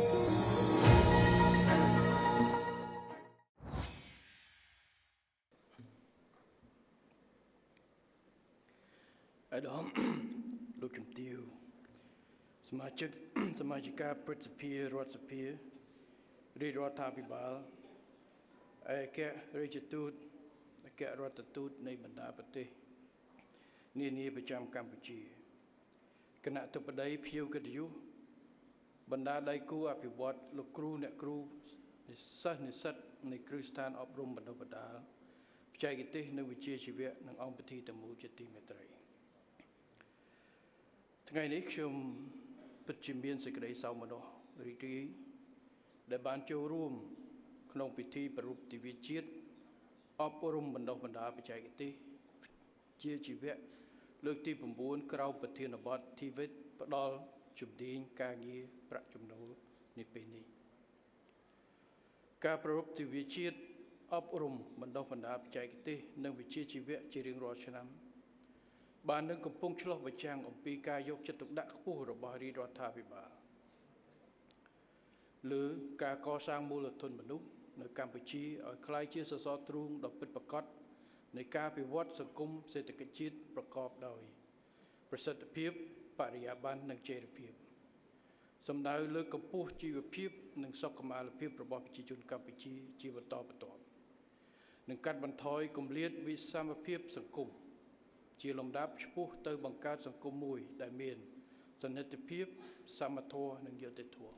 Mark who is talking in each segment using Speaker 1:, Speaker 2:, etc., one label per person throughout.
Speaker 1: អាដាមលោកជំទាវសមាជិកសមាជិកាព្រឹទ្ធសភារដ្ឋសភារាជរដ្ឋាភិបាលឯករាជទូតអគ្គរដ្ឋទូតនៃបណ្ដាប្រទេសនានាប្រចាំកម្ពុជាគណៈធិបតីភៀវកិត្តិយសបណ្ដាដៃគូអភិវឌ្ឍលោកគ្រូអ្នកគ្រូសិស្សនិស្សិតនៃគ្រឹះស្ថានអប់រំបណ្ដុះបណ្ដាលបច្ចេកទេសនិងវិជ្ជាជីវៈនិងអង្គពិធីទាំងមូលជាទីមេត្រីថ្ងៃនេះខ្ញុំពិតជាមានសេចក្តីសោមនស្សរីករាយដែលបានចូលរួមក្នុងពិធីប្រារព្ធទិវាជាតិអប់រំបណ្ដុះបណ្ដាលបច្ចេកទេសជាជីវៈលើកទី9ក្រោមប្រធានបទ TVET ផ្ដល់ជំនាញការងារប្រាក់ចំណូលនាពេលនេះការប្រារព្ធទិវាជាតិអប់រំបណ្ដុះបណ្ដាលបច្ចេកទេសនិងវិជ្ជាជីវៈជារៀងរាល់ឆ្នាំបាននឹងកំពុងឆ្លុះបញ្ចាំងអំពីការយកចិត្តទុកដាក់ខ្ពស់របស់រាជរដ្ឋាភិបាលលើការកសាងមូលធនមនុស្សនៅកម្ពុជាឲ្យក្លាយជាសសរទ្រូងដ៏ពិតប្រាកដនៃការវិវត្តសង្គមសេដ្ឋកិច្ចជាតិប្រកបដោយប្រសិទ្ធភាពបរិយាបន្ននិងចីរភាពសំដៅលើកកម្ពស់ជីវភាពនិងសុខុមាលភាពរបស់ប្រជាជនកម្ពុជាជាបន្តបន្ទាប់និងកាត់បន្ថយគម្លាតវិសមភាពសង្គមជាលំដាប់ឆ្ពោះទៅបង្កើតសង្គមមួយដែលមានសន្តិភាពសមធម៌និងយុត្តិធម៌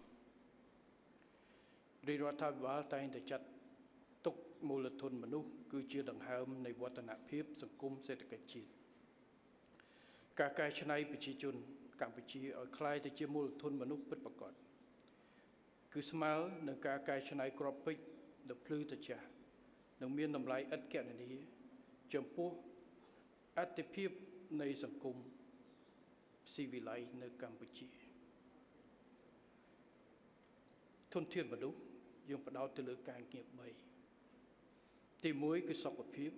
Speaker 1: រាជរដ្ឋាភិបាលតែងតែចាត់ទុកមូលធនមនុស្សគឺជាដង្ហើមនៃវឌ្ឍនភាពសង្គមសេដ្ឋកិច្ចជាតិការកែច្នៃប្រជាជនកម្ពុជាឲ្យក្លាយទៅជាមូលធនមនុស្សពិតប្រាកដគឺស្មើនឹងការកែច្នៃគ្រាប់ពេជ្រដ៏ភ្លឺត្រចះនិងមានតម្លៃឥតគណនាចំពោះអត្ថិភាពនៃសង្គមស៊ីវិល័យនៅកម្ពុជាធនធានមនុស្សយើងផ្ដោតទៅលើការងារ3ទី1គឺសុខភាព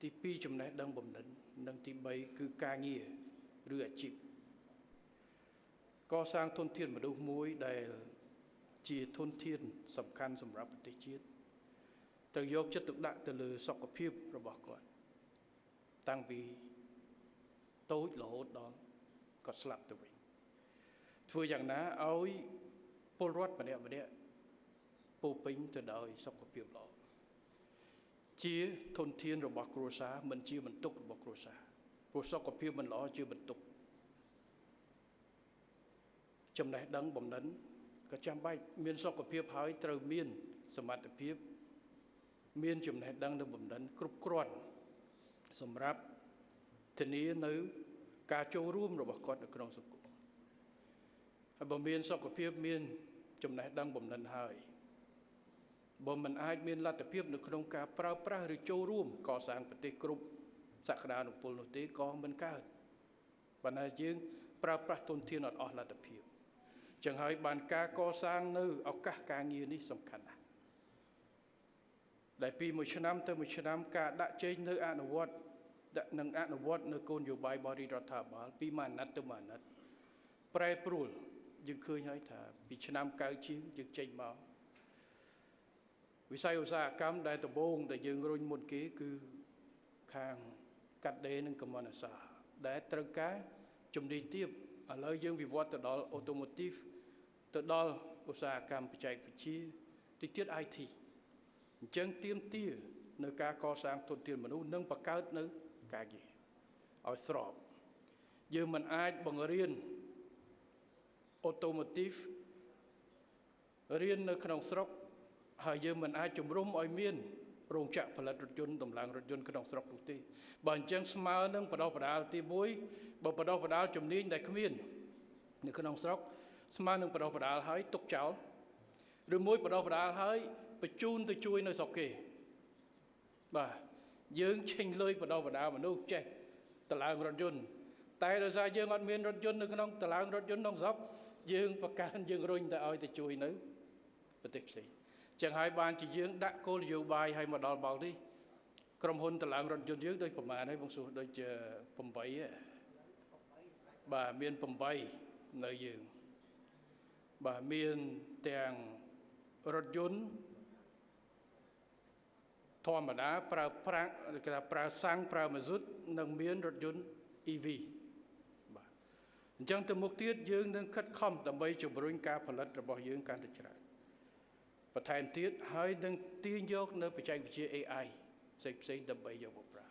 Speaker 1: ទី2ចំណេះដឹងបំណិននិងទី3គឺការងារឬអាជីពកសាងធនធានមនុស្សមួយដែលជាធនធានសំខាន់សម្រាប់ប្រទេសជាតិត្រូវយកចិត្តទុកដាក់ទៅលើសុខភាពរបស់គាត់តាំងពីតូចរហូតដល់គាត់ស្លាប់ទៅវិញធ្វើយ៉ាងណាឲ្យពលរដ្ឋម្នាក់ពោពេញទៅដោយសុខភាពល្អជាធនធានរបស់គ្រួសារមិនជាបន្ទុករបស់គ្រួសារព្រោះសុខភាពមិនល្អជាបន្ទុកចំណេះដឹងបំណិនក៏ចាំបាច់មានសុខភាពហើយត្រូវមានសមត្ថភាពមានចំណេះដឹងនិងបំណិនគ្រប់គ្រាន់សម្រាប់ធានានៅការចូលរួមរបស់គាត់នៅក្នុងសង្គមហើយបើមានសុខភាពមានចំណេះដឹងបំណិនហើយបើមិនអាចមានលទ្ធភាពនៅក្នុងការប្រើប្រាស់ឬចូលរួមកសាងប្រទេសគ្រប់សក្តានុពលនោះទេក៏មិនកើតប៉ុន្តែយើងប្រើប្រាស់ទុនធានអត់អស់លទ្ធភាពចឹងហើយបានការកសាងនៅឱកាសការងារនេះសំខាន់ណាស់ដែលពីមួយឆ្នាំទៅមួយឆ្នាំការដាក់ចេញនៅអនុវត្តនៅគោលនយោបាយបរិរដ្ឋាភិបាលពីមួយអាណត្តិទៅមួយអាណត្តិប្រែប្រួលយើងឃើញហើយថាពីឆ្នាំ90ជាងយើងចេញមកវិស័យឧស្សាហកម្មដែលដំបូងដែលយើងរុញមុនគេគឺខាងកាត់ដេរនិងកម្មន្តសាស្ត្រដែលត្រូវការជំនាញទាបឥឡូវយើងវិវត្តទៅដល់ automotive ទៅដល់ឧស្សាហកម្មបច្ចេកវិទ្យាទៅទៀត IT អញ្ចឹងទាមទារនៅការកសាងធនធានមនុស្សនិងបង្កើតនៅការងារឲ្យស្របយើងមិនអាចបង្រៀន automotive រៀននៅក្នុងស្រុកហើយយើងមិនអាចជំរុំឲ្យមានរោងចក្រផលិតរថយន្តតម្លើងរថយន្តក្នុងស្រុកនោះទេបើអញ្ចឹងស្មើនឹងបដោះបដាលទី1បើបដោះបដាលជំនាញដែលគ្មាននៅក្នុងស្រុកស្មើនឹងបដោះបដាលហើយទុកចោលឬមួយបដោះបដាលហើយបញ្ជូនទៅជួយនៅស្រុកគេបាទយើងឆេញលុយបដោះបដាលមនុស្សចេះតម្លើងរថយន្តតែដោយសារយើងអត់មានរថយន្តនៅក្នុងតម្លើងរថយន្តក្នុងស្រុកយើងបង្កើនយើងរុញទៅឲ្យទៅជួយនៅប្រទេសផ្សេងចឹងហើយបានជាយើងដាក់គោលនយោបាយឲ្យមកដល់បោកនេះក្រុមហ៊ុនតម្លើងរថយន្តយើងដូចប្រមាណហើយបងសួរដូច8បាទមាន8នៅយើង បាទមានទាំងរថយន្តធម្មតាប្រើប្រាំងគេថាប្រើសាំងប្រើម៉ាស៊ូតនិងមានរថយន្ត EV បាទអញ្ចឹងទៅមុខទៀតយើងនឹងខិតខំដើម្បីជំរុញការផលិតរបស់យើងកាន់តែច្រើនបន្ថែមទៀតហើយនឹងទាញយកនៅបច្ចេកវិទ្យា AI ផ្សេងៗដើម្បីយកមកប្រើ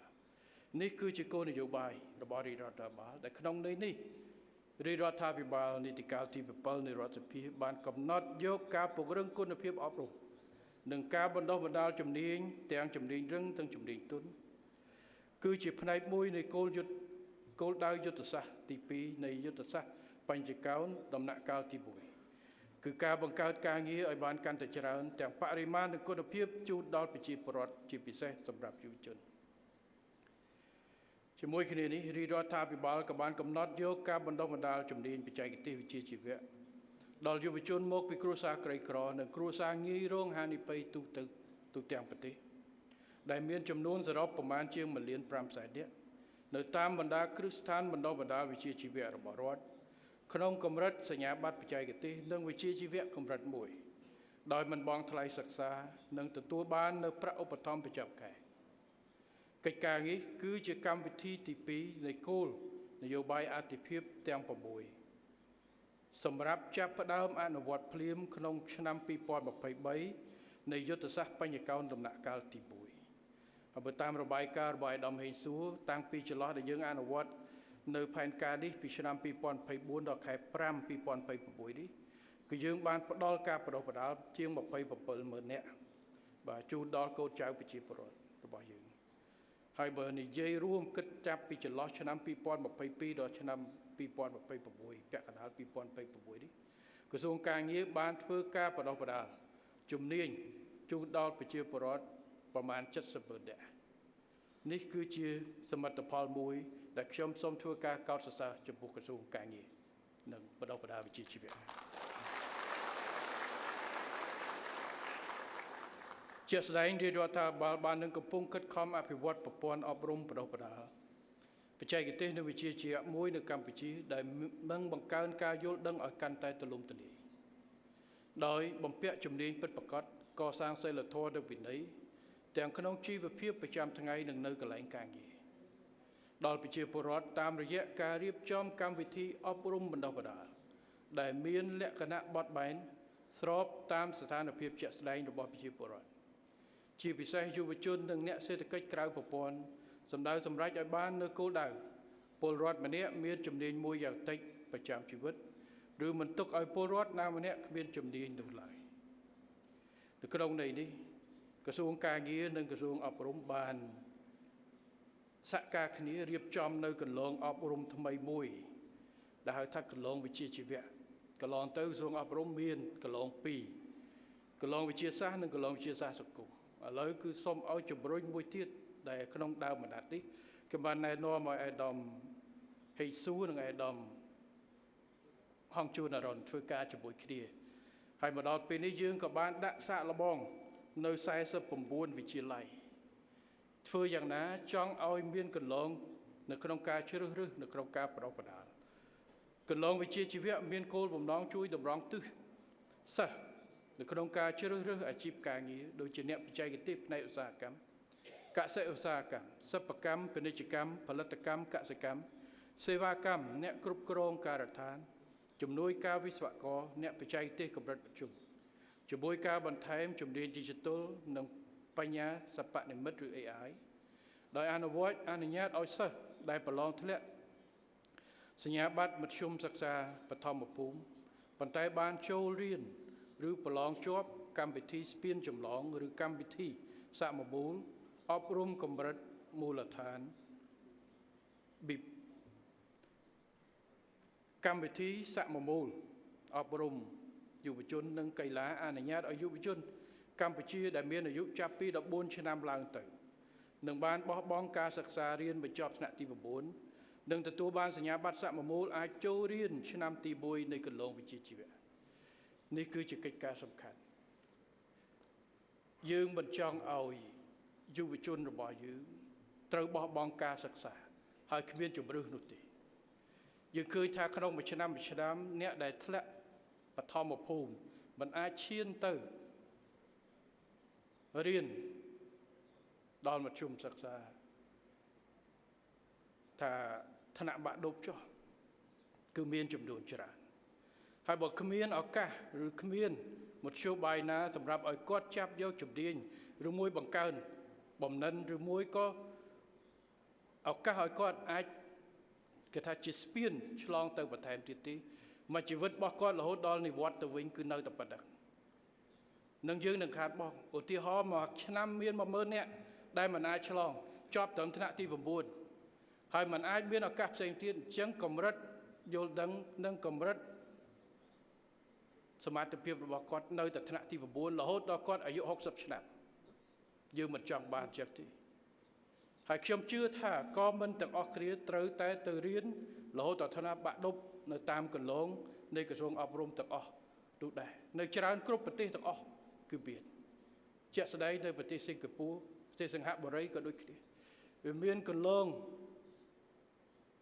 Speaker 1: នេះគឺជាគោលនយោបាយរបស់រាជរដ្ឋាភិបាលដែលក្នុងន័យនេះរាជរដ្ឋាភិបាលនីតិកាលទី7នៃរដ្ឋសភាបានកំណត់យកការពង្រឹងគុណភាពអប់រំនិងការបណ្ដុះបណ្ដាលជំនាញទាំងជំនាញរឹងទាំងជំនាញទន់គឺជាផ្នែកមួយនៃគោលដៅយុទ្ធសាស្ត្រទី2នៃយុទ្ធសាស្ត្របញ្ចកោណដំណាក់កាលទី1គឺការបង្កើតការងារឲ្យបានកាន់តែច្រើនទាំងបរិមាណនិងគុណភាពជូនដល់ប្រជាពលរដ្ឋជាពិសេសសម្រាប់យុវជនជាមួយគ្នានេះរាជរដ្ឋាភិបាលក៏បានកំណត់យកការបណ្ដុះបណ្ដាលជំនាញបច្ចេកទេសវិជ្ជាជីវៈដល់យុវជនមកពីគ្រួសារក្រីក្រនិងគ្រួសារងាយរងហានិភ័យទូទាំងប្រទេសដែលមានចំនួនសរុបប្រមាណជាង1.5 លាននាក់នៅតាមបណ្ដាគ្រឹះស្ថានបណ្ដុះបណ្ដាលវិជ្ជាជីវៈរបស់រដ្ឋក្នុងកម្រិតសញ្ញាបត្របច្ចេកទេសនិងវិជ្ជាជីវៈកម្រិត1ដោយមិនបង់ថ្លៃសិក្សានិងទទួលបាននៅប្រាក់ឧបត្ថម្ភប្រចាំខែកិច្ចការនេះគឺជាកម្មវិធីទី2នៃគោលនយោបាយអាទិភាពទាំង6សម្រាប់ចាប់ផ្ដើមអនុវត្តភ្លាមក្នុងឆ្នាំ2023នៃយុទ្ធសាស្ត្របញ្ញកោណដំណាក់កាលទី1បើតាមរបាយការណ៍របស់អាដាមហេងសួរតាំងពីចន្លោះដែលយើងអនុវត្តនៅផែនការនេះពីឆ្នាំ2024ដល់ខែ5 2026នេះគឺយើងបានផ្ដល់ការបណ្ដុះបណ្ដាលជាង27,000 នាក់បាទជូនដល់កូនចៅប្រជាពលរដ្ឋរបស់យើងហើយបើនិយាយរួមគិតចាប់ពីចន្លោះឆ្នាំ2022ដល់ឆ្នាំ2026ពាក់កណ្ដាល2026នេះក្រសួងការងារបានធ្វើការបណ្ដុះបណ្ដាលជំនាញជូនដល់ប្រជាពលរដ្ឋប្រមាណ70,000 នាក់នេះគឺជាសមិទ្ធផលមួយដែលខ្ញុំសូមធ្វើការកោតសរសើរចំពោះក្រសួងការងារនិងបណ្ដុះបណ្ដាលវិជ្ជាជីវៈជាក់ស្ដែងរាជរដ្ឋាភិបាលបាននឹងកំពុងខិតខំអភិវឌ្ឍប្រព័ន្ធអប់រំបណ្ដុះបណ្ដាលបច្ចេកទេសនិងវិជ្ជាជីវៈមួយនៅកម្ពុជាដែលនឹងបង្កើនការយល់ដឹងឲ្យកាន់តែទូលំទូលាយដោយបំពាក់ជំនាញពិតប្រាកដកសាងសីលធម៌និងវិន័យទាំងក្នុងជីវភាពប្រចាំថ្ងៃនិងនៅកន្លែងការងារដល់ប្រជាពលរដ្ឋតាមរយៈការរៀបចំកម្មវិធីអប់រំបណ្ដុះបណ្ដាលដែលមានលក្ខណៈបត់បែនស្របតាមស្ថានភាពជាក់ស្ដែងរបស់ប្រជាពលរដ្ឋជាពិសេសយុវជននិងអ្នកសេដ្ឋកិច្ចក្រៅប្រព័ន្ធសម្ដៅសម្រេចឲ្យបាននៅគោលដៅពលរដ្ឋម្នាក់មានជំនាញមួយយ៉ាងតិចប្រចាំជីវិតឬមិនទុកឲ្យពលរដ្ឋណាម្នាក់គ្មានជំនាញនោះឡើយនៅក្នុងន័យនេះក្រសួងការងារនិងក្រសួងអប់រំបានសហការគ្នារៀបចំនៅកន្លងអប់រំថ្មីមួយដែលហៅថាកន្លងវិជ្ជាជីវៈកន្លងទៅក្រសួងអប់រំមានកន្លង2កន្លងវិទ្យាសាស្ត្រនិងកន្លងវិទ្យាសាស្ត្រសង្គមឥឡូវគឺសូមឲ្យជំរុញមួយទៀតដែលក្នុងដើមបណ្ដាត់នេះខ្ញុំបានណែនាំឲ្យអាដាមហេងសួរនិងអាដាមហងជួនអរុនធ្វើការជាមួយគ្នាហើយមកដល់ពេលនេះយើងក៏បានដាក់សាកល្បងនៅ49វិទ្យាល័យធ្វើយ៉ាងណាចង់ឲ្យមានកន្លងនៅក្នុងការជ្រើសរើសនៅក្នុងការបណ្ដុះបណ្ដាលកន្លងវិជ្ជាជីវៈមានគោលបំណងជួយតម្រង់ទិសសិស្សនៅក្នុងការជ្រើសរើសអាជីពការងារដូចជាអ្នកបច្ចេកទេសផ្នែកឧស្សាហកម្មកសិឧស្សាហកម្មសិប្បកម្មពាណិជ្ជកម្មផលិតកម្មកសិកម្មសេវាកម្មអ្នកគ្រប់គ្រងការដ្ឋានជំនួយការវិស្វករអ្នកបច្ចេកទេសកម្រិតមធ្យមជាមួយការបន្ថែមជំនាញ Digital និងបញ្ញាសិប្បនិម្មិតឬ AI ដោយអនុញ្ញាតឲ្យសិស្សដែលប្រឡងធ្លាក់សញ្ញាបត្រមធ្យមសិក្សាបឋមភូមិប៉ុន្តែបានចូលរៀនឬប្រឡងជាប់កម្មវិធីស្ពានចម្លងឬកម្មវិធីសមមូលអប់រំកម្រិតមូលដ្ឋាន BIP កម្មវិធីសមមូលអប់រំយុវជននិងកីឡាអនុញ្ញាតឲ្យយុវជនកម្ពុជាដែលមានអាយុចាប់ពី14ឆ្នាំឡើងទៅនឹងបានបោះបង់ការសិក្សារៀនបញ្ចប់ថ្នាក់ទី9និងទទួលបានសញ្ញាបត្រសមមូលអាចចូលរៀនឆ្នាំទី1នៃកន្លងវិជ្ជាជីវៈនេះគឺជាកិច្ចការសំខាន់យើងមិនចង់ឲ្យយុវជនរបស់យើងត្រូវបោះបង់ការសិក្សាហើយគ្មានជំរឿននោះទេយើងឃើញថាក្នុងមួយឆ្នាំអ្នកដែលធ្លាក់ បឋមភូមិមិនអាចឈានទៅរៀនដល់មធ្យមសិក្សាថាថ្នាក់បាក់ឌុបចុះគឺមានចំនួនច្រើនហើយបើគ្មានឱកាសឬគ្មានមធ្យោបាយណាសម្រាប់ឲ្យគាត់ចាប់យកជំនាញឬមួយបង្កើនបំណិនឬមួយក៏ឱកាសឲ្យគាត់អាចគេថាជាស្ពានឆ្លងទៅបន្ថែមទៀតទីមួយជីវិតរបស់គាត់រហូតដល់និវត្តន៍ទៅវិញគឺនៅតែប៉ុណ្ណឹងនឹងយើងនឹងខាតបង់ឧទាហរណ៍មួយឆ្នាំមាន10000នាក់ដែលមិនអាចឆ្លងជាប់ត្រឹមថ្នាក់ទី9ហើយមិនអាចមានឱកាសផ្សេងទៀតអញ្ចឹងកម្រិតយល់ដឹងនិងកម្រិតសមត្ថភាពរបស់គាត់នៅតែថ្នាក់ទី9រហូតដល់គាត់អាយុ60ឆ្នាំយើងមិនចង់បានចឹងទេហើយខ្ញុំជឿថាក៏មិនទាំងអស់គ្នាត្រូវតែទៅរៀនរហូតដល់ថ្នាក់បាក់ឌុបនៅតាមកន្លងនៃក្រសួងអប់រំទាំងអស់នោះដែរនៅច្រើនគ្រប់ប្រទេសទាំងអស់គឺមានជាក់ស្ដែងនៅប្រទេសសិង្ហបុរីប្រទេសសិង្ហបុរីក៏ដូចគ្នាវាមានកន្លង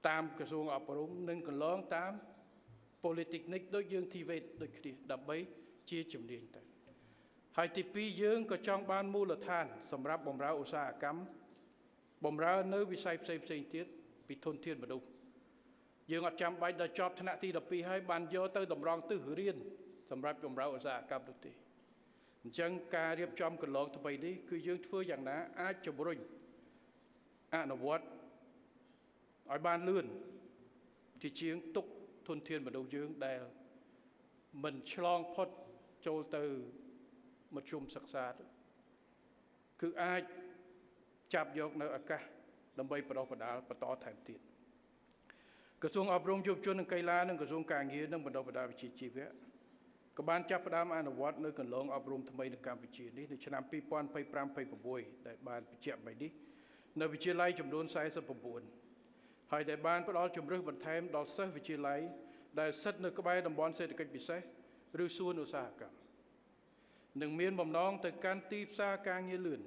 Speaker 1: តាមក្រសួងអប់រំនិងកន្លងតាម Polytechnic ដូចយើង TVET ដូចគ្នាដើម្បីជាជំនាញទៅហើយទី2យើងក៏ចង់បានមូលដ្ឋានសម្រាប់បម្រើឧស្សាហកម្មបម្រើនៅវិស័យផ្សេងទៀតពីធនធានមនុស្សយើងអត់ចាំបាច់ដល់ចប់ថ្នាក់ទី12ហើយបានយកទៅតម្រង់ទិសរៀនសម្រាប់បម្រើឧស្សាហកម្មនោះទេអញ្ចឹងការរៀបចំកន្លងថ្មីនេះគឺយើងធ្វើយ៉ាងណាអាចជំរុញអនុវត្តឲ្យបានលឿនជាជាងទុកធនធានមនុស្សយើងដែលមិនឆ្លងផុតចូលទៅមធ្យមសិក្សាគឺអាចចាប់យកនៅឱកាសដើម្បីបណ្ដុះបណ្ដាលបន្តថែមទៀតក្រសួងអប់រំយុវជននិងកីឡានិងក្រសួងការងារនិងបណ្ដុះបណ្ដាលវិជ្ជាជីវៈក៏បានចាប់ផ្ដើមអនុវត្តនៅកន្លងអប់រំថ្មីនៅកម្ពុជានេះនៅឆ្នាំ2025-26ដែលបានបញ្ជាក់មិញនេះនៅវិទ្យាល័យចំនួន49ហើយដែលបានផ្ដល់ជំរឿសបន្ថែមដល់សិស្សវិទ្យាល័យដែលស្ថិតនៅក្បែរតំបន់សេដ្ឋកិច្ចពិសេសឬសួនឧស្សាហកម្មនឹងមានបំណងទៅកាន់ទីផ្សារការងារលឿន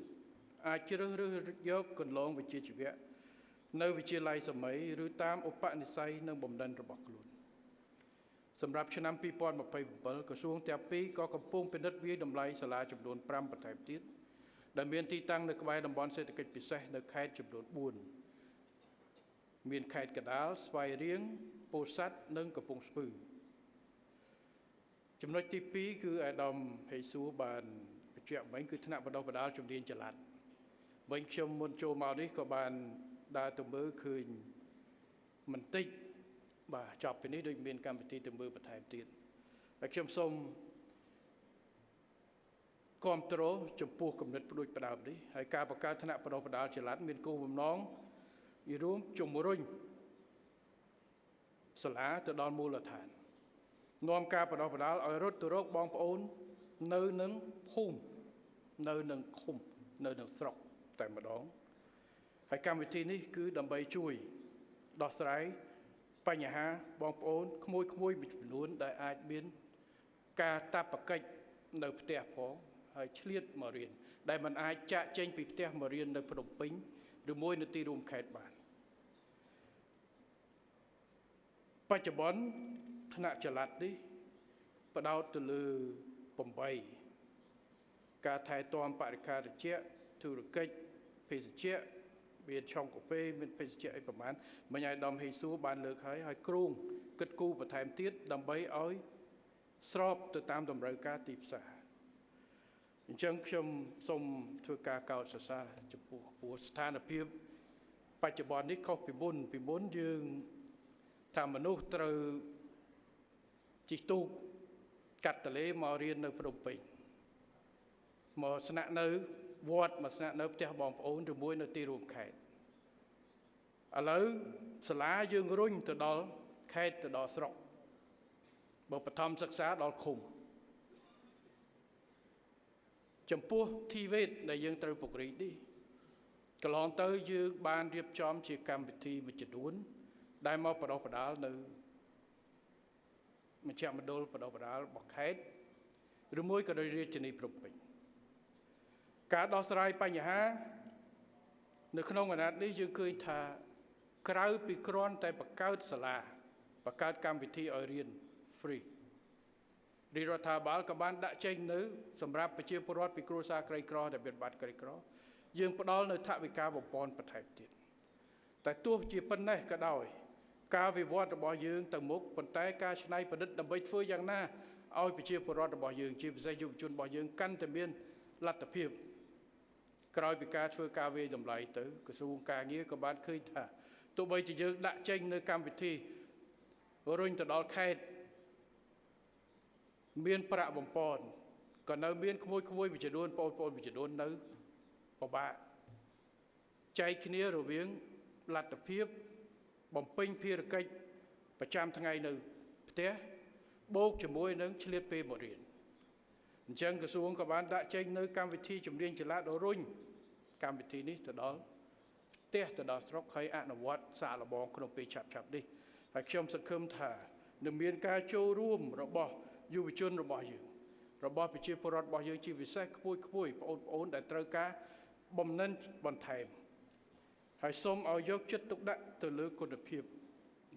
Speaker 1: អាចជ្រើសរើសយកកន្លងវិជ្ជាជីវៈនៅវិទ្យាល័យសម័យឬតាមឧបនិស្ស័យនិងបំណិនរបស់ខ្លួនសម្រាប់ឆ្នាំ2027ក្រសួងទាំងពីរក៏កំពុងពិនិត្យវាយតម្លៃសាលាចំនួន5បន្ថែមទៀតដែលមានទីតាំងនៅក្បែរតំបន់សេដ្ឋកិច្ចពិសេសនៅខេត្តចំនួន4មានខេត្តកណ្ដាលស្វាយរៀងពោធិ៍សាត់និងកំពង់ស្ពឺចំណុចទី2គឺអាដាមហេស៊ូបានបញ្ជាក់មិញគឺថ្នាក់បណ្ដុះបណ្ដាលជំនាញចល័តវិញខ្ញុំមុនចូលមកនេះក៏បានដើរទៅមើលឃើញបន្តិចបាទចប់ពីនេះដូចមានកម្មវិធីទៅមើលបន្ថែមទៀតហើយខ្ញុំសូមគាំទ្រចំពោះគំនិតផ្ដួចផ្ដើមនេះហើយការបង្កើតថ្នាក់បណ្ដុះបណ្ដាលចល័តមានគោលបំណងរួមជំរុញសាលាទៅដល់មូលដ្ឋាននាំការបណ្ដុះបណ្ដាលឲ្យរត់ទៅរកបងប្អូននៅនឹងភូមិនៅនឹងឃុំនៅនឹងស្រុកតែម្ដងហើយកម្មវិធីនេះគឺដើម្បីជួយដោះស្រាយបញ្ហាបងប្អូនក្មួយមួយចំនួនដែលអាចមានការតាប់ប្រកិច្ចនៅផ្ទះផងហើយឆ្លៀតមករៀនដែលមិនអាចចាកចេញពីផ្ទះមករៀននៅភ្នំពេញឬមួយនៅទីរួមខេត្តបានបច្ចុប្បន្នថ្នាក់ចល័តនេះផ្ដោតទៅលើ8ការថែទាំបរិក្ខារត្រជាក់ធុរកិច្ចភេសជ្ជៈមានឆុងកាហ្វេមានភេសជ្ជៈអីប្រមាណមិញអាយដាមហេស៊ូបានលើកហើយគ្រោងគិតគូរបន្ថែមទៀតដើម្បីឲ្យស្របទៅតាមតម្រូវការទីផ្សារអញ្ចឹងខ្ញុំសូមធ្វើការកោតសរសើរចំពោះព្រោះស្ថានភាពបច្ចុប្បន្ននេះខុសពីមុនយើងថាមនុស្សត្រូវជិះទូកកាត់ទន្លេមករៀននៅភ្នំពេញមកស្នាក់នៅវត្តមកស្នាក់នៅផ្ទះបងប្អូនឬមួយនៅទីរួមខេត្តឥឡូវសាលាយើងរុញទៅដល់ខេត្តទៅដល់ស្រុកបើបឋមសិក្សាដល់ឃុំចំពោះ TVET ដែលយើងត្រូវពង្រីកនេះកន្លងទៅយើងបានរៀបចំជាកម្មវិធីមួយចំនួនដែលមកបណ្ដុះបណ្ដាលនៅមជ្ឈមណ្ឌលបណ្ដុះបណ្ដាលរបស់ខេត្តឬមួយក៏រាជធានីភ្នំពេញការដោះស្រាយបញ្ហានៅក្នុងអាណត្តិនេះយើងឃើញថាក្រៅពីគ្រាន់តែបង្កើតសាលាបង្កើតកម្មវិធីឲ្យរៀន free រាជរដ្ឋាភិបាលក៏បានដាក់ចេញនៅសម្រាប់ប្រជាពលរដ្ឋពីគ្រួសារក្រីក្រដែលមានបាត់ក្រីក្រយើងផ្ដល់នៅថវិកាបំពន់បន្ថែមទៀតតែទោះជាប៉ុណ្ណេះក៏ដោយការវិវត្តរបស់យើងទៅមុខប៉ុន្តែការច្នៃប្រឌិតដើម្បីធ្វើយ៉ាងណាឲ្យប្រជាពលរដ្ឋរបស់យើងជាពិសេសយុវជនរបស់យើងកាន់តែមានលទ្ធភាពក្រោយពីការធ្វើការវាយតម្លៃទៅក្រសួងការងារក៏បានឃើញថាទោះបីជាយើងដាក់ចេញនៅកម្មវិធីរុញទៅដល់ខេត្តមានប្រាក់បំពន់ក៏នៅមានក្មួយមួយចំនួនបងប្អូនមួយចំនួននៅពិបាកចែកគ្នារវាងលទ្ធភាពបំពេញភារកិច្ចប្រចាំថ្ងៃនៅផ្ទះបូកជាមួយនឹងឆ្លៀតពេលមករៀនអញ្ចឹងក្រសួងក៏បានដាក់ចេញនៅកម្មវិធីជំនាញចល័តរុញកម្មវិធីនេះទៅដល់ផ្ទះទៅដល់ស្រុកហើយអនុវត្តសាកល្បងក្នុងពេលឆាប់នេះហើយខ្ញុំសង្ឃឹមថានឹងមានការចូលរួមរបស់យុវជនរបស់យើងរបស់ប្រជាពលរដ្ឋរបស់យើងជាពិសេសក្មួយបងប្អូនដែលត្រូវការបំណិនបន្ថែមហើយសូមឲ្យយកចិត្តទុកដាក់ទៅលើគុណភាព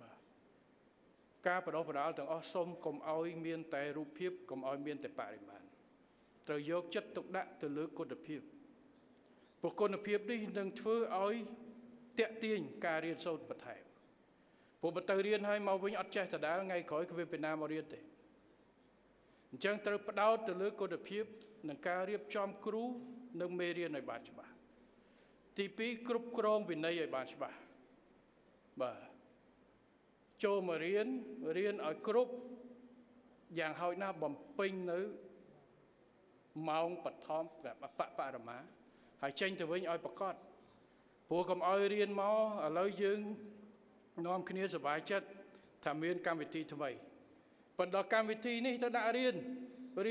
Speaker 1: បាទការបដិបត្តិទាំងអស់សូមកុំឲ្យមានតែរូបភាពកុំឲ្យមានតែបរិមាណត្រូវយកចិត្តទុកដាក់ទៅលើគុណភាពព្រោះគុណភាពនេះនឹងធ្វើឲ្យតាក់ទាញការរៀនសូត្របន្ថែមព្រោះបើទៅរៀនហើយមកវិញអត់ចេះដដែលថ្ងៃក្រោយគ្មានពេលណាមករៀនទេអញ្ចឹងត្រូវផ្ដោតទៅលើគុណភាពនិងការរៀបចំគ្រូនិងមេរៀនឲ្យបានច្បាស់ទី2គ្រប់គ្រងវិន័យឲ្យបានច្បាស់បាទចូលមករៀនឲ្យគ្រប់យ៉ាងហោចណាស់បំពេញនៅម៉ោងបឋមបរមាហើយចេញទៅវិញឲ្យប្រកបព្រោះកុំឲ្យរៀនមកឥឡូវយើងនាំគ្នាសប្បាយចិត្តថាមានកម្មវិធីថ្មីប៉ុន្តែកម្មវិធីនេះទៅដាក់រៀ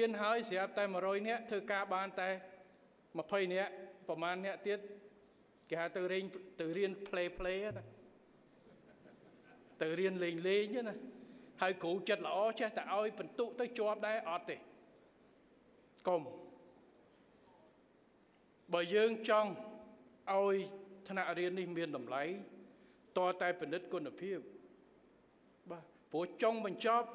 Speaker 1: នហើយស្រាប់តែ100នាក់ធ្វើការបានតែ20នាក់ប្រហែលនាក់ទៀតគេហៅទៅរៀន play ណាទៅរៀនលេងណាហើយគ្រូចិត្តល្អចេះតែឲ្យបន្ទុកទៅជាប់ដែរអត់ទេកុំបើយើងចង់ឲ្យថ្នាក់រៀននេះមានតម្លៃតតែពិនិត្យគុណភាពបាទព្រោះចុងបញ្ចប់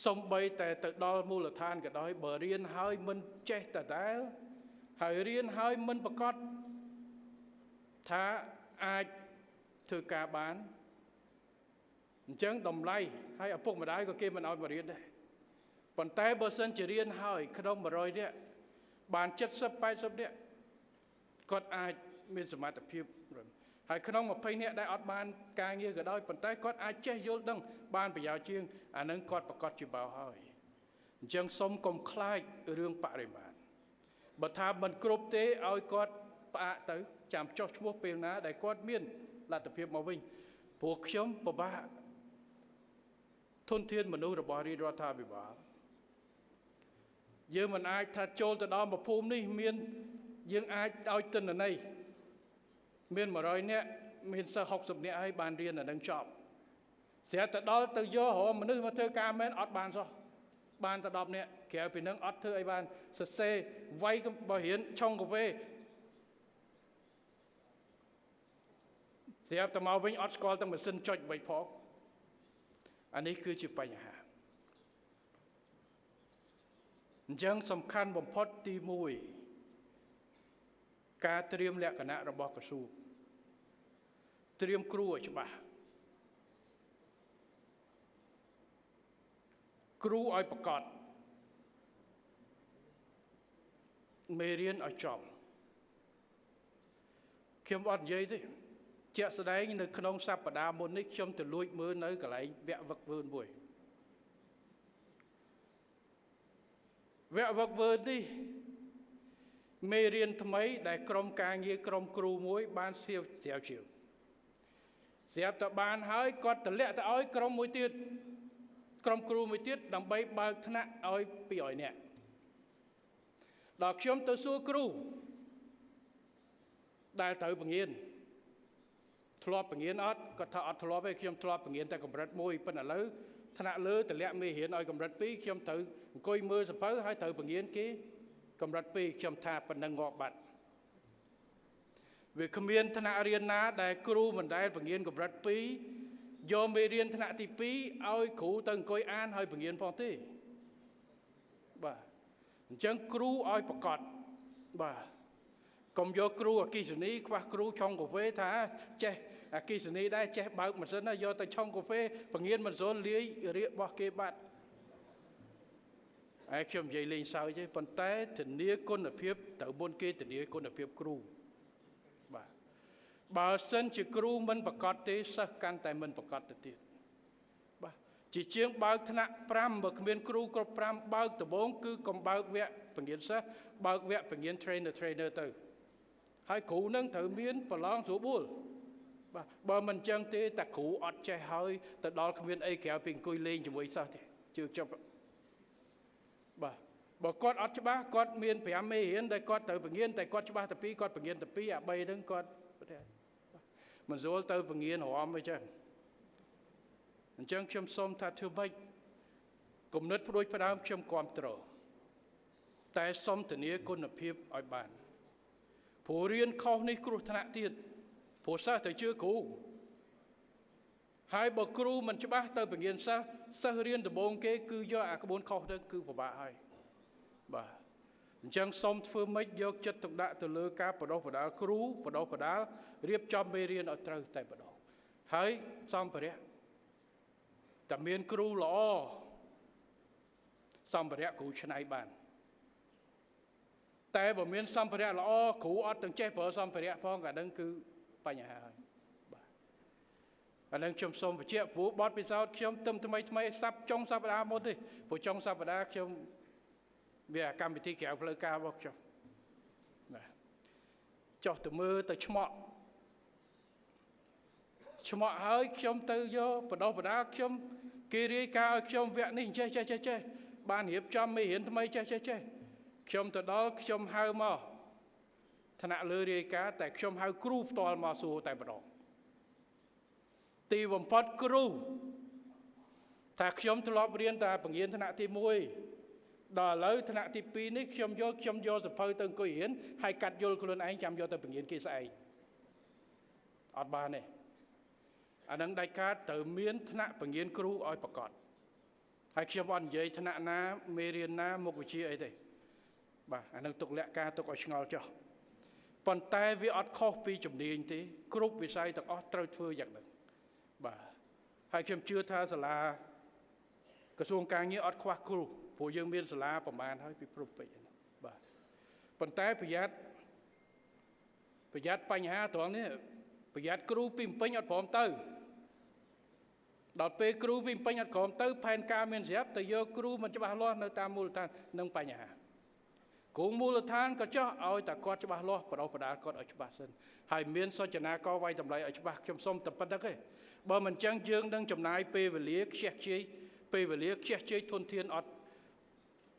Speaker 1: សំបីតែទៅដល់មូលដ្ឋានក៏ដោយបើរៀនហើយមិនចេះដដែលហើយរៀនហើយមិនប្រកបថាអាចធ្វើការបានអញ្ចឹងតម្លៃហើយឪពុកម្ដាយក៏គេមិនឲ្យមករៀនដែរប៉ុន្តែបើសិនជារៀនហើយក្នុង100នាក់បាន70 80នាក់គាត់អាចមានសមត្ថភាពហើយក្នុង20នាក់ដែលអត់បានការងារក៏ដោយប៉ុន្តែគាត់អាចចេះយល់ដឹងបានប្រយោជន៍ជាងអានឹងគាត់ប្រកាសជាបោហើយអញ្ចឹងសូមកុំខ្លាចរឿងបរិមាណបើថាមិនគ្រប់ទេឲ្យគាត់ផ្អាកទៅចាំចុះឈ្មោះពេលណាដែលគាត់មានលទ្ធភាពមកវិញព្រោះខ្ញុំពិបាកធនធានមនុស្សរបស់រាជរដ្ឋាភិបាលយើងមិនអាចថាចូលទៅដល់ភូមិនេះមានយើងអាចឲ្យទិន្នន័យមាន100នាក់មានសិស្ស60នាក់ហើយបានរៀនអានឹងចប់ស្រាប់តែដល់ទៅយករមនុស្សមកធ្វើការមែនអត់បានសោះបានតែ10នាក់ក្រៅពីនឹងអត់ធ្វើអីបានសរសេរវាយបើរៀនឆុងកាហ្វេស្រាប់តែមកវិញអត់ស្គាល់ទាំងម៉ាស៊ីនចុចវិញផងអានេះគឺជាបញ្ហាអញ្ចឹងសំខាន់បំផុតទី1ការត្រៀមលក្ខណៈរបស់ក្រសួងត្រៀមគ្រូឲ្យច្បាស់គ្រូឲ្យប្រកបមេរៀនឲ្យចំខ្ញុំអត់និយាយទេជាក់ស្ដែងនៅក្នុងសប្តាហ៍មុននេះខ្ញុំទៅលួចមើលនៅកន្លែងវគ្គវឹកវើមួយវគ្គវឹកវើនេះមេរៀនថ្មីដែលក្រុមការងារក្រុមគ្រូមួយបានសៀវស្រាវជ្រាវស្រាប់តែបានហើយគាត់តម្លាក់ទៅឲ្យក្រុមមួយទៀតក្រុមគ្រូមួយទៀតដើម្បីបើកថ្នាក់ឲ្យ200នាក់ដល់ខ្ញុំទៅសួរគ្រូដែលត្រូវបង្រៀនធ្លាប់បង្រៀនអត់គាត់ថាអត់ធ្លាប់ទេខ្ញុំធ្លាប់បង្រៀនតែកម្រិត1ប៉ុន្តែឥឡូវថ្នាក់លើតម្លាក់មេរៀនឲ្យកម្រិត2ខ្ញុំទៅអង្គុយមើលសភៅហើយត្រូវបង្រៀនគេកម្រិត2ខ្ញុំថាប៉ុណ្ណឹងងាប់បាត់វាគ្មានថ្នាក់រៀនណាដែលគ្រូមិនដែលបង្រៀនកម្រិត2យកមេរៀនថ្នាក់ទី2ឲ្យគ្រូទៅអង្គុយអានហើយបង្រៀនផងទេ បាទអញ្ចឹងគ្រូឲ្យប្រកាសបាទកុំយកគ្រូអគិសនីខ្វះគ្រូឆុងកាហ្វេថាចេះអគិសនីដែរចេះបើកម៉ាស៊ីនយកទៅឆុងកាហ្វេពងៀនមិនស្រួលលាយរៀករបស់គេបាត់ហើយខ្ញុំនិយាយលេងសើចទេប៉ុន្តែធានាគុណភាពត្រូវមុនគេធានាគុណភាពគ្រូបាទបើសិនជាគ្រូមិនប្រកាសទេសិស្សកាន់តែមិនប្រកាសទៅទៀតបាទជាជាងបើកថ្នាក់5បើគ្មានគ្រូគ្រប់5បើកដំបូងគឺកុំបើកវគ្គពង្រៀនសិស្សបើកវគ្គពង្រៀន trainer ទៅហើយគ្រូនឹងត្រូវមានប្រឡងស្រួលបួលបាទបើមិនចឹងទេតែគ្រូអត់ចេះហើយទៅដល់គ្មានអីក្រៅពីអង្គុយលេងជាមួយសិស្សទេជឿចប់បាទបើគាត់អត់ច្បាស់គាត់មាន5មេរៀនដែលគាត់ត្រូវពង្រៀនតែគាត់ច្បាស់តែ2គាត់ពង្រៀនតែ2អា3ហ្នឹងគាត់មិនស្រួលទៅពង្រៀនរំអីចឹងអញ្ចឹងខ្ញុំសូមថាធ្វើម៉េចគំនិតផ្ដួចផ្ដើមខ្ញុំគ្រប់គ្រងតែសូមធានាគុណភាពឲ្យបានព្រោះរៀនខុសនេះគ្រោះថ្នាក់ទៀតព្រោះសិស្សទៅជឿគ្រូហើយបើគ្រូមិនច្បាស់ទៅពង្រៀនសិស្សរៀនដំបូងគេគឺយកអាក្បួនខុសទៅគឺពិបាកហើយបាទអញ្ចឹងសូមធ្វើម៉េចយកចិត្តទុកដាក់ទៅលើការបដិបដាលគ្រូបដិបដាលរៀបចំមេរៀនឲ្យត្រូវតែម្ដងហើយសម្ភារៈតែមានគ្រូល្អសម្ភារៈគ្រូឆ្នៃបានតែបើមានសម្ភារៈល្អគ្រូអត់ទាំងចេះប្រើសម្ភារៈផងអានឹងគឺបញ្ហាហើយបាទអានឹងខ្ញុំសូមបញ្ជាក់ព្រោះបទពិសោធន៍ខ្ញុំថ្មីចុងសប្តាហ៍មុនទេព្រោះចុងសប្តាហ៍ខ្ញុំវាកម្មវិធីក្រៅផ្លូវការរបស់ខ្ញុំបាទចុះទៅមើលទៅឆ្មក់ហើយខ្ញុំទៅយកបដោះបដាខ្ញុំគេរាយការណ៍ឲ្យខ្ញុំវគ្គនេះចេះបានរៀបចំមេរៀនថ្មីចេះខ្ញុំទៅដល់ខ្ញុំហៅមកថ្នាក់លើរាយការណ៍តែខ្ញុំហៅគ្រូផ្ទាល់មកសួរតែម្ដងទីបំផុតគ្រូថាខ្ញុំធ្លាប់រៀនតែបង្រៀនថ្នាក់ទី1ដល់ឥឡូវថ្នាក់ទី2នេះខ្ញុំយកសភៅទៅអង្គុយរៀនហើយកាត់យល់ខ្លួនឯងចាំយកទៅបង្រៀនគេស្អែកអត់បានទេអានឹងដាច់ខាតត្រូវមានថ្នាក់បង្រៀនគ្រូឲ្យប្រកបហើយខ្ញុំអត់និយាយថ្នាក់ណាមេរៀនណាមុខវិជ្ជាអីទេបាទអានឹងទុកលក្ខការទុកឲ្យឆ្ងល់ចុះប៉ុន្តែវាអត់ខុសពីជំនាញទេគ្រប់វិស័យទាំងអស់ត្រូវធ្វើយ៉ាងហ្នឹងបាទហើយខ្ញុំជឿថាសាលាក្រសួងការងារអត់ខ្វះគ្រូព្រោះយើងមានសាលាប្រមាណហើយពីព្រំពេញបាទប៉ុន្តែប្រយ័ត្នបញ្ហាត្រង់នេះប្រយ័ត្នគ្រូពីពេញអត់ព្រមទៅដល់ពេលគ្រូពីពេញអត់ព្រមទៅផែនការមានស្រាប់តែយកគ្រូមិនច្បាស់លាស់នៅតាមមូលដ្ឋាននឹងបញ្ហាគ្រូមូលដ្ឋានក៏ចោះឲ្យតែគាត់ច្បាស់លាស់បដោះបដាគាត់ឲ្យច្បាស់សិនហើយមានសចនាករវាយតម្លៃឲ្យច្បាស់ខ្ញុំសូមតែប៉ុណ្្នឹងទេបើមិនចឹងយើងនឹងចំណាយពេលវេលាខ្ជះខ្ជាយធនធានអត់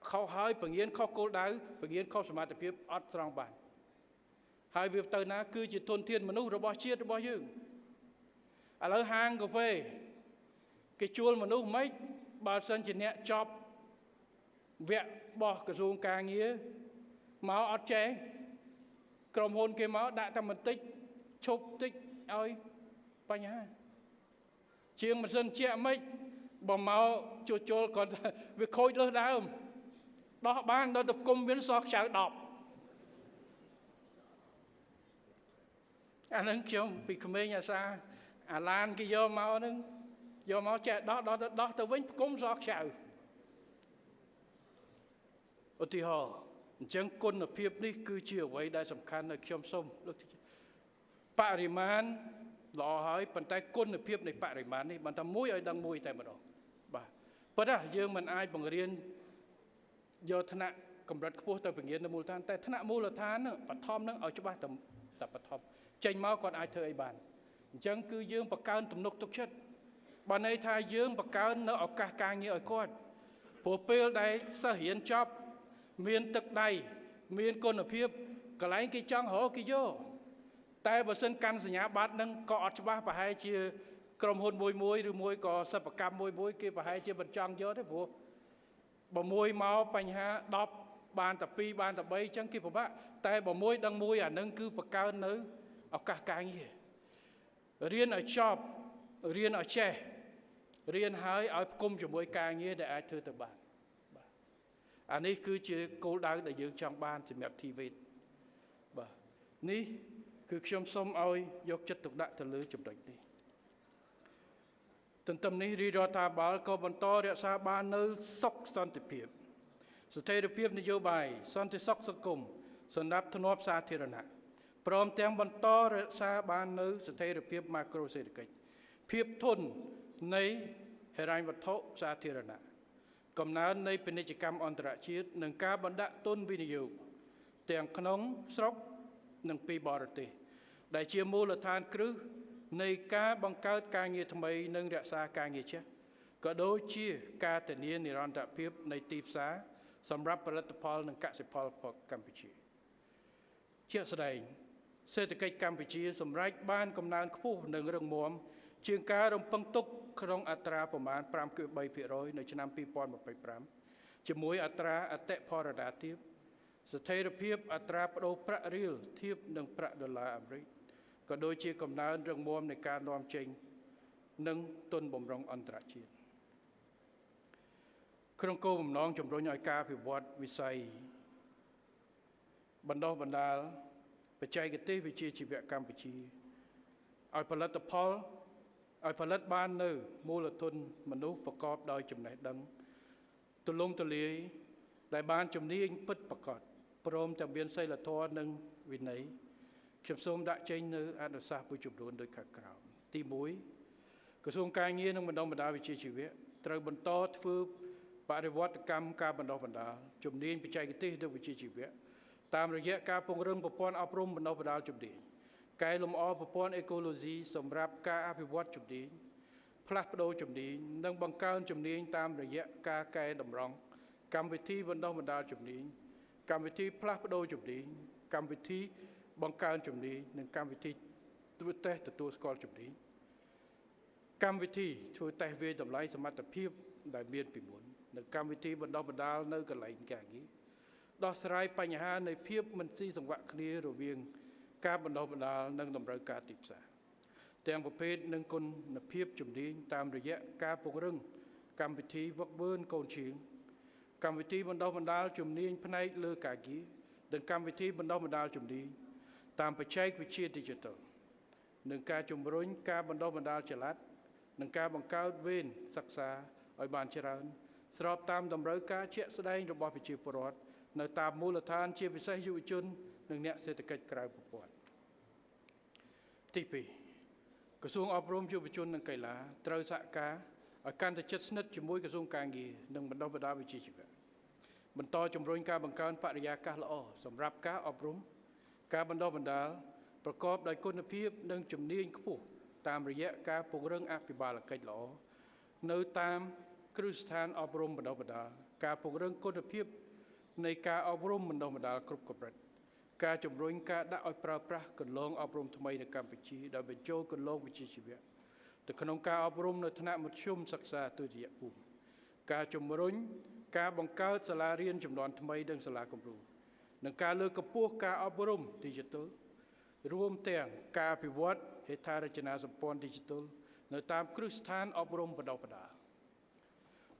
Speaker 1: ខុសហើយពង្រៀនខុសគោលដៅពង្រៀនខុសសមត្ថភាពអត់ស្រង់បានហើយវាទៅណាគឺជាធនធានមនុស្សរបស់ជាតិរបស់យើងឥឡូវហាងកាហ្វេគេជួលមនុស្សមិនបើសិនជាអ្នកចប់វគ្គរបស់ក្រសួងការងារមកអត់ចេះក្រុមហ៊ុនគេមកដាក់តែបន្តិចឈប់តិចឲ្យបញ្ហាជាងម៉ាស៊ីនជាមិនបើមកជួសជុលគាត់វាខូចលើសដើមដោះបានដល់ទៅគុំមានសោះខ្ចៅ10អានឹងខ្ញុំពីក្មេងអាសាអាឡានគេយកមកហ្នឹងយកមកចេះដោះទៅវិញគុំសោះខ្ចៅឧទាហរណ៍អញ្ចឹងគុណភាពនេះគឺជាអ្វីដែលសំខាន់ដែលខ្ញុំសូមលើកបរិមាណល្អហើយប៉ុន្តែគុណភាពនៃបរិមាណនេះបន្តមួយឲ្យដឹងមួយតែម្ដងបាទប៉ុន្តែយើងមិនអាចបង្រៀនយកថ្នាក់កម្រិតខ្ពស់ទៅបង្រៀននៅមូលដ្ឋានតែថ្នាក់មូលដ្ឋានបឋមនឹងឲ្យច្បាស់តែបឋមចេញមកគាត់អាចធ្វើអីបានអញ្ចឹងគឺយើងបង្កើនទំនុកទុកចិត្តបើន័យថាយើងបង្កើននៅឱកាសការងារឲ្យគាត់ព្រោះពេលដែលសិស្សរៀនចប់មានទឹកដៃមានគុណភាពកន្លែងគេចង់រកគេយកតែបើសិនកាន់សញ្ញាបត្រនឹងក៏អត់ច្បាស់ប្រហែលជាក្រុមហ៊ុនមួយឬមួយក៏សិប្បកម្មមួយគេប្រហែលជាមិនចង់យកទេព្រោះបើមួយមកបញ្ហា10បានតែ2បានតែ3អញ្ចឹងគេពិបាកតែបើមួយដឹងមួយអានឹងគឺបង្កើននៅឱកាសការងាររៀនឲ្យចប់រៀនឲ្យចេះរៀនហើយឲ្យផ្គុំជាមួយការងារដែលអាចធ្វើទៅបានបាទ អានេះគឺជាគោលដៅដែលយើងចង់បានសម្រាប់ TVET បាទនេះគឺខ្ញុំសូមឲ្យយកចិត្តទុកដាក់ទៅលើចំណុចនេះទន្ទឹមនេះរាជរដ្ឋាភិបាលក៏បន្តរក្សាបាននូវសុខសន្តិភាពស្ថិរភាពនយោបាយសន្តិសុខសង្គមសម្រាប់ធ្នាប់សាធារណៈព្រមទាំងបន្តរក្សាបាននូវស្ថិរភាពម៉ាក្រូសេដ្ឋកិច្ចភាពធន់នៃហិរញ្ញវត្ថុសាធារណៈកំណើននៃពាណិជ្ជកម្មអន្តរជាតិនិងការបណ្ដាក់ទុនវិនិយោគទាំងក្នុងស្រុកនិងពីបរទេសដែលជាមូលដ្ឋានគ្រឹះនៃការបង្កើតការងារថ្មីនិងរក្សាការងារចាស់ក៏ដូចជាការធានានិរន្តរភាពនៃទីផ្សារសម្រាប់ផលិតផលនិងកសិផលកម្ពុជាជាក់ស្ដែងសេដ្ឋកិច្ចកម្ពុជាសម្រេចបានកំណើនខ្ពស់និងរឹងមាំជាងការរំពឹងទុកក្នុងអត្រាប្រមាណ 5.3% នៅឆ្នាំ 2025 ជាមួយអត្រាអតិផរណាទាបស្ថិរភាពអត្រាប្តូរប្រាក់រៀលធៀបនឹងប្រាក់ដុល្លារអាមេរិកក៏ដូចជាកំណើនរឹងមាំនៃការនាំចេញនិងទុនបម្រុងអន្តរជាតិក្នុងគោលបំណងជំរុញឲ្យការអភិវឌ្ឍវិស័យបណ្ដុះបណ្ដាលបច្ចេកទេសវិជ្ជាជីវៈកម្ពុជាឲ្យផលិតបាននៅមូលធនមនុស្សប្រកបដោយចំណេះដឹងទូលំទូលាយដែលបានជំនាញពិតប្រាកដព្រមទាំងមានសីលធម៌និងវិន័យខ្ញុំសូមដាក់ចេញនៅអនុសាសន៍មួយចំនួនដូចខាងក្រោមទី1ក្រសួងការងារនិងបណ្ដុះបណ្ដាលវិជ្ជាជីវៈត្រូវបន្តធ្វើបរិវត្តកម្មការបណ្ដុះបណ្ដាលជំនាញបច្ចេកទេសនិងវិជ្ជាជីវៈតាមរយៈការពង្រឹងប្រព័ន្ធអប់រំបណ្ដុះបណ្ដាលជំនាញកែលម្អប្រព័ន្ធអេកូឡូស៊ីសម្រាប់ការអភិវឌ្ឍជំនាញផ្លាស់ប្ដូរជំនាញនិងបង្កើនជំនាញតាមរយៈការកែតម្រង់កម្មវិធីបណ្ដុះបណ្ដាលជំនាញកម្មវិធីផ្លាស់ប្ដូរជំនាញកម្មវិធីបង្កើនជំនាញនិងកម្មវិធីធ្វើតេស្តទទួលស្គាល់ជំនាញកម្មវិធីធ្វើតេស្តវាយតម្លៃសមត្ថភាពដែលមានពីមុននិងកម្មវិធីបណ្ដុះបណ្ដាលនៅកន្លែងការងារដោះស្រាយបញ្ហានៃភាពមិនស៊ីសង្វាក់គ្នារវាងការបណ្ដុះបណ្ដាលនិងតម្រូវការទីផ្សារទាំងប្រភេទនិងគុណភាពជំនាញតាមរយៈការពង្រឹងកម្មវិធីវឹកវើកូនឈៀងកម្មវិធីបណ្ដុះបណ្ដាលជំនាញផ្នែកលើការងារនិងកម្មវិធីបណ្ដុះបណ្ដាលជំនាញតាមបច្ចេកវិទ្យា Digital និងការជំរុញការបណ្ដុះបណ្ដាលចល័តនិងការបង្កើតវេនសិក្សាឲ្យបានច្រើនស្របតាមតម្រូវការជាក់ស្ដែងរបស់ប្រជាពលរដ្ឋនៅតាមមូលដ្ឋានជាពិសេសយុវជននិងអ្នកសេដ្ឋកិច្ចក្រៅប្រព័ន្ធទី2ក្រសួងអប់រំយុវជននិងកីឡាត្រូវសហការឲ្យកាន់តែជិតស្និទ្ធជាមួយក្រសួងការងារនិងបណ្ដុះបណ្ដាលវិជ្ជាជីវៈបន្តជំរុញការបង្កើនបរិយាកាសល្អសម្រាប់ការអប់រំការបណ្ដុះបណ្ដាលប្រកបដោយគុណភាពនិងជំនាញខ្ពស់តាមរយៈការពង្រឹងអភិបាលកិច្ចល្អនៅតាមគ្រឹះស្ថានអប់រំបណ្ដុះបណ្ដាលការពង្រឹងគុណភាពនៃការអប់រំបណ្ដុះបណ្ដាលគ្រប់កម្រិតការជំរុញការដាក់ឲ្យប្រើប្រាស់គន្លងអប់រំថ្មីនៅកម្ពុជាដោយបញ្ចូលគន្លងវិជ្ជាជីវៈទៅក្នុងការអប់រំនៅថ្នាក់មធ្យមសិក្សាទុតិយភូមិការជំរុញការបង្កើតសាលារៀនចំនួនថ្មីនិងសាលាគំរូនិងការលើកកម្ពស់ការអប់រំ Digital រួមទាំងការអភិវឌ្ឍហេដ្ឋារចនាសម្ព័ន្ធ Digital នៅតាមគ្រឹះស្ថានអប់រំបណ្ដុះបណ្ដាល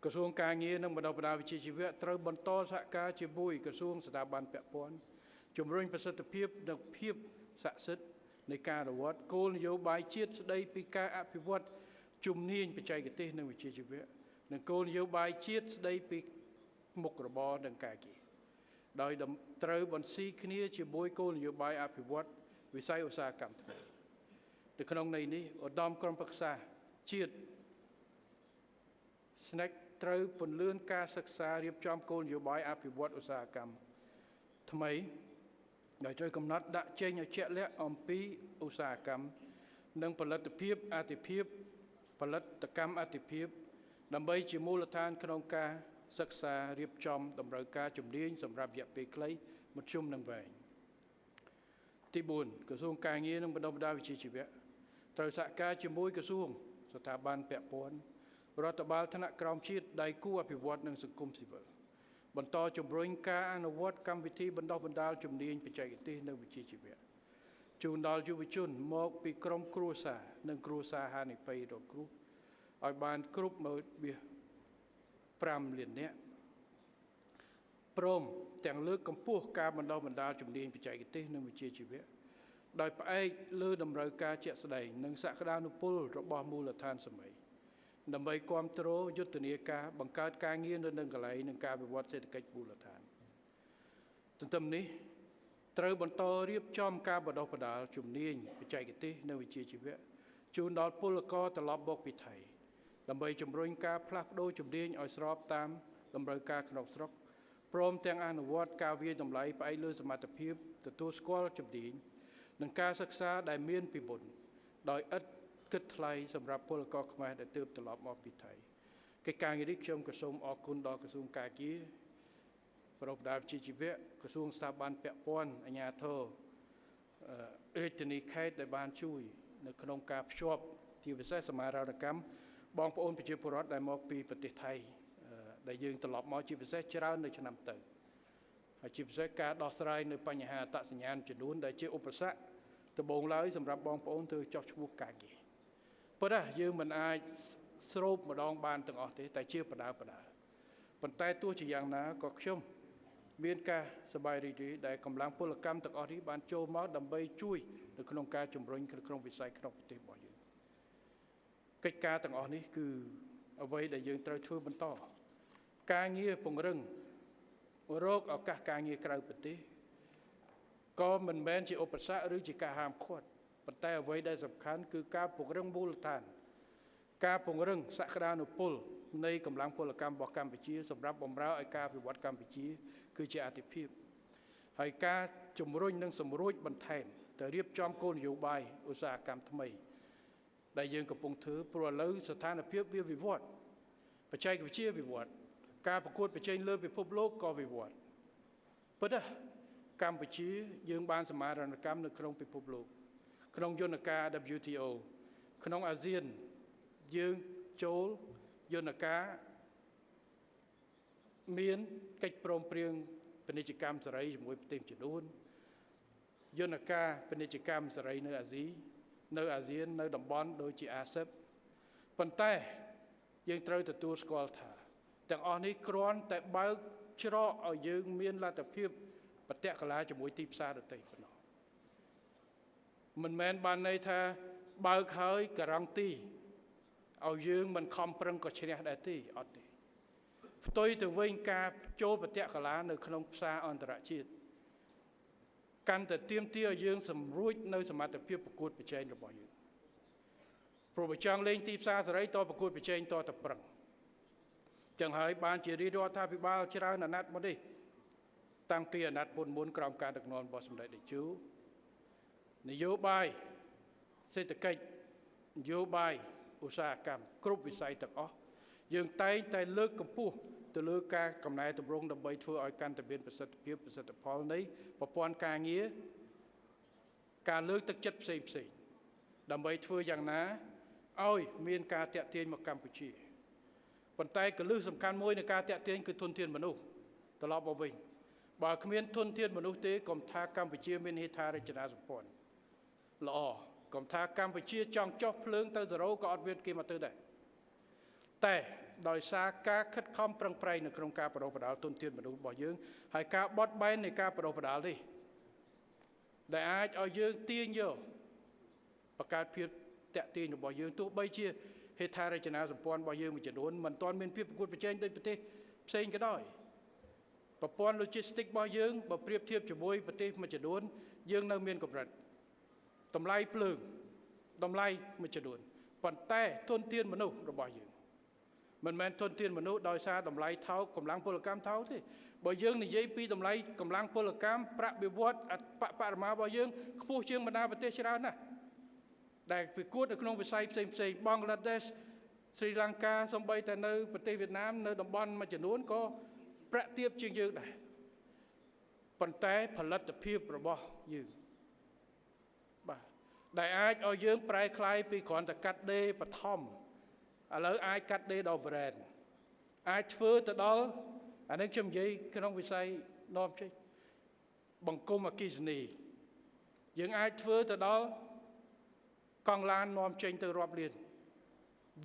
Speaker 1: ក្រសួងការងារនិងបណ្ដុះបណ្ដាលវិជ្ជាជីវៈត្រូវបន្តសហការជាមួយក្រសួងស្ថាប័នពាក់ព័ន្ធជំរុញប្រសិទ្ធភាពនិងភាពស័ក្តិសិទ្ធិនៃការអនុវត្តគោលនយោបាយជាតិស្ដីពីការអភិវឌ្ឍជំនាញបច្ចេកទេសនិងវិជ្ជាជីវៈនិងគោលនយោបាយជាតិស្ដីពីមុខរបរនិងការងារដោយត្រូវបន្ស៊ីគ្នាជាមួយគោលនយោបាយអភិវឌ្ឍវិស័យឧស្សាហកម្មថ្មីនៅក្នុងន័យនេះឧត្តមក្រុមប្រឹក្សាជាតិស្នែកត្រូវពន្លឿនការសិក្សារៀបចំគោលនយោបាយអភិវឌ្ឍឧស្សាហកម្មថ្មីដោយត្រូវកំណត់ដាក់ចេញឲ្យជាក់លាក់អំពីឧស្សាហកម្មនិងផលិតភាពអាទិភាពផលិតកម្មអាទិភាពដើម្បីជាមូលដ្ឋានក្នុងការសិក្សារៀបចំតម្រូវការជំនាញសម្រាប់រយៈពេលខ្លីមធ្យមនិងវែងទី4ក្រសួងការងារនិងបណ្ដុះបណ្ដាលវិជ្ជាជីវៈត្រូវសហការជាមួយក្រសួងស្ថាប័នពាក់ព័ន្ធរដ្ឋបាលថ្នាក់ក្រោមជាតិដៃគូអភិវឌ្ឍនិងសង្គមស៊ីវិលបន្តជំរុញការអនុវត្តកម្មវិធីបណ្ដុះបណ្ដាលជំនាញបច្ចេកទេសនិងវិជ្ជាជីវៈជូនដល់យុវជនមកពីក្រុមគ្រួសារនិងគ្រួសារហានិភ័យរងគ្រោះឲ្យបានគ្រប់1.5 លាននាក់ ព្រមទាំងលើកកម្ពស់ការបណ្ដុះបណ្ដាលជំនាញបច្ចេកទេសនិងវិជ្ជាជីវៈដោយផ្អែកលើតម្រូវការជាក់ស្ដែងនិងសក្តានុពលរបស់មូលដ្ឋានសម័យដើម្បីគាំទ្រយុទ្ធនាការបង្កើតការងារនៅនឹងកន្លែងនិងការវិវត្តសេដ្ឋកិច្ចមូលដ្ឋានទន្ទឹមនេះត្រូវបន្តរៀបចំការបណ្ដុះបណ្ដាលជំនាញបច្ចេកទេសនិងវិជ្ជាជីវៈជូនដល់ពលករត្រឡប់មកពីថៃដើម្បីជំរុញការផ្លាស់ប្ដូរជំនាញឲ្យស្របតាមតម្រូវការក្នុងស្រុកព្រមទាំងអនុវត្តការវាយតម្លៃផ្អែកលើសមត្ថភាពទទួលស្គាល់ជំនាញនិងការសិក្សាដែលមានពីមុនដោយឥតគិតថ្លៃសម្រាប់ពលករខ្មែរដែលទើបត្រឡប់មកពីថៃកិច្ចការងារនេះខ្ញុំក៏សូមអរគុណដល់ក្រសួងការងារប្រពៃវិជ្ជាជីវៈក្រសួងស្ថាប័នពាក់ព័ន្ធអាជ្ញាធររាជធានីខេត្តដែលបានជួយនៅក្នុងការភ្ជាប់ជាពិសេសសមាហរណកម្មបងប្អូនប្រជាពលរដ្ឋដែលមកពីប្រទេសថៃដែលយើងត្រឡប់មកជាពិសេសច្រើននៅឆ្នាំទៅហើយជាពិសេសការដោះស្រាយនៅបញ្ហាអត្តសញ្ញាណចំនួនដែលជាឧបសគ្គដំបូងឡើយសម្រាប់បងប្អូនធ្វើចុះឈ្មោះការងារប៉ុន្តែយើងមិនអាចស្រូបម្ដងបានទាំងអស់ទេតែជាបដាប៉ុន្តែទោះជាយ៉ាងណាក៏ខ្ញុំមានការសប្បាយរីករាយដែលកម្លាំងពលកម្មទាំងអស់នេះបានចូលមកដើម្បីជួយនៅក្នុងការជំរុញក្នុងវិស័យក្នុងប្រទេសរបស់យើងកិច្ចការទាំងអស់នេះគឺអ្វីដែលយើងត្រូវធ្វើបន្តការងារពង្រឹងរកឱកាសការងារក្រៅប្រទេសក៏មិនមែនជាឧបសគ្គឬជាការហាមឃាត់ប៉ុន្តែអ្វីដែលសំខាន់គឺការពង្រឹងមូលដ្ឋានការពង្រឹងសក្តានុពលនៃកម្លាំងពលកម្មរបស់កម្ពុជាសម្រាប់បម្រើឲ្យការវិវត្តកម្ពុជាគឺជាអាទិភាពហើយការជំរុញនិងសម្រួចបន្ថែមទៅរៀបចំគោលនយោបាយឧស្សាហកម្មថ្មីដែលយើងកំពុងធ្វើព្រោះឥឡូវស្ថានភាពវាវិវត្តបច្ចេកវិទ្យាវិវត្តការប្រកួតប្រជែងលើពិភពលោកក៏វិវត្តប៉ុន្តែកម្ពុជាយើងបានសមាហរណកម្មនៅក្នុងពិភពលោកក្នុងយន្តការ WTO ក្នុងអាស៊ានយើងចូលយន្តការមានកិច្ចព្រមព្រៀងពាណិជ្ជកម្មសេរីជាមួយប្រទេសចំនួនយន្តការពាណិជ្ជកម្មសេរីនៅអាស៊ីនៅអាស៊ាននៅតំបន់ដូចជា ASEP ប៉ុន្តែយើងត្រូវទទួលស្គាល់ថាទាំងអស់នេះគ្រាន់តែបើកច្រកឲ្យយើងមានលទ្ធភាពបតិកលាជាមួយទីផ្សារដទៃប៉ុណ្ណោះមិនមែនបានន័យថាបើកហើយការ៉ង់ទីឲ្យយើងមិនខំប្រឹងក៏ឈ្នះដែរទេអត់ទេផ្ទុយទៅវិញការចូលបតិកលានៅក្នុងផ្សារអន្តរជាតិកាន់តែទាមទារឲ្យយើងសម្រួចនៅសមត្ថភាពប្រកួតប្រជែងរបស់យើងព្រោះបើចង់លេងទីផ្សារសេរីតប្រកួតប្រជែងតតែប្រឹងចឹងហើយបានជារាជរដ្ឋាភិបាលច្រើនអាណត្តិមកនេះតាំងពីអាណត្តិមុនក្រោមការដឹកនាំរបស់សម្ដេចតេជោនយោបាយសេដ្ឋកិច្ចនយោបាយឧស្សាហកម្មគ្រប់វិស័យទាំងអស់យើងតែងតែលើកកម្ពស់ទៅលើការកំណែទម្រង់ដើម្បីធ្វើឲ្យកាន់តែមានប្រសិទ្ធភាពប្រសិទ្ធផលនៃប្រព័ន្ធការងារការលើកទឹកចិត្តផ្សេងដើម្បីធ្វើយ៉ាងណាឲ្យមានការតាក់ទាញមកកម្ពុជាប៉ុន្តែកលឹះសំខាន់មួយនៃការតាក់ទាញគឺធនធានមនុស្សត្រឡប់មកវិញបើគ្មានធនធានមនុស្សទេកុំថាកម្ពុជាមានហេដ្ឋារចនាសម្ព័ន្ធល្អកុំថាកម្ពុជាចង់ចុះភ្លើងទៅ0ក៏អត់មានគេមកទៅដែរតែដោយសារការខិតខំប្រឹងប្រែងនៅក្នុងការបណ្ដុះបណ្ដាលធនធានមនុស្សរបស់យើងហើយការបត់បែននៃការបណ្ដុះបណ្ដាលនេះដែលអាចឲ្យយើងទាញយកបង្កើតភាពតាក់ទាញរបស់យើងទោះបីជាហេដ្ឋារចនាសម្ព័ន្ធរបស់យើងមួយចំនួនមិនទាន់មានភាពប្រកួតប្រជែងដោយប្រទេសផ្សេងក៏ដោយប្រព័ន្ធ logistics របស់យើងបើប្រៀបធៀបជាមួយប្រទេសមួយចំនួនយើងនៅមានកម្រិតតម្លៃភ្លើងតម្លៃមួយចំនួនប៉ុន្តែធនធានមនុស្សរបស់យើងមិនមែនធនធានមនុស្សដោយសារតម្លៃថោកកម្លាំងពលកម្មថោកទេបើយើងនិយាយពីតម្លៃកម្លាំងពលកម្មប្រាក់បៀវត្សបរិមាណរបស់យើងខ្ពស់ជាងបណ្ដាប្រទេសច្រើនណាស់ដែលប្រកួតនៅក្នុងវិស័យផ្សេងបង់ក្លាដេសស្រីលង្កាសូម្បីតែនៅប្រទេសវៀតណាមនៅតំបន់មួយចំនួនក៏ប្រាក់ទាបជាងយើងដែរប៉ុន្តែផលិតភាពរបស់យើងបាទដែលអាចឲ្យយើងប្រែក្លាយពីគ្រាន់តែកាត់ដេរបឋមឥឡូវអាចកាត់ដេរដល់ brand អាចធ្វើទៅដល់អានេះខ្ញុំនិយាយក្នុងវិស័យនាំចេញបង្គំអគ្គិសនីយើងអាចធ្វើទៅដល់កង់ឡាននាំចេញទៅរាប់លាន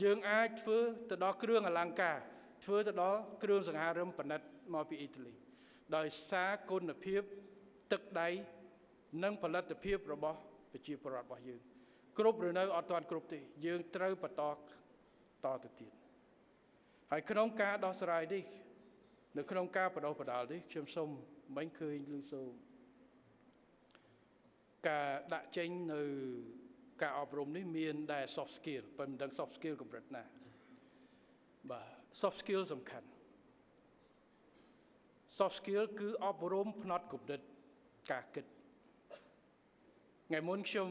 Speaker 1: យើងអាចធ្វើទៅដល់គ្រឿងអលង្ការធ្វើទៅដល់គ្រឿងសង្ហារិមប៉និតមកពីអ៊ីតាលី ដោយសារគុណភាពទឹកដីនិងផលិតភាពរបស់ប្រជាពលរដ្ឋរបស់យើងគ្រប់ឬនៅអត់ទាន់គ្រប់ទេយើងត្រូវបន្តទៅទៀតហើយក្នុងការដោះស្រាយនេះនៅក្នុងការបដិបដាលនេះខ្ញុំសូមមិនឃើញឬសូមការដាក់ចេញនៅការអប់រំនេះមានតែ soft skill ប៉ុន្តែមិនដឹង soft skill កម្រិតណាបាទ soft skill សំខាន់ soft skill គឺអប់រំផ្នត់គំនិតការគិតថ្ងៃមុនខ្ញុំ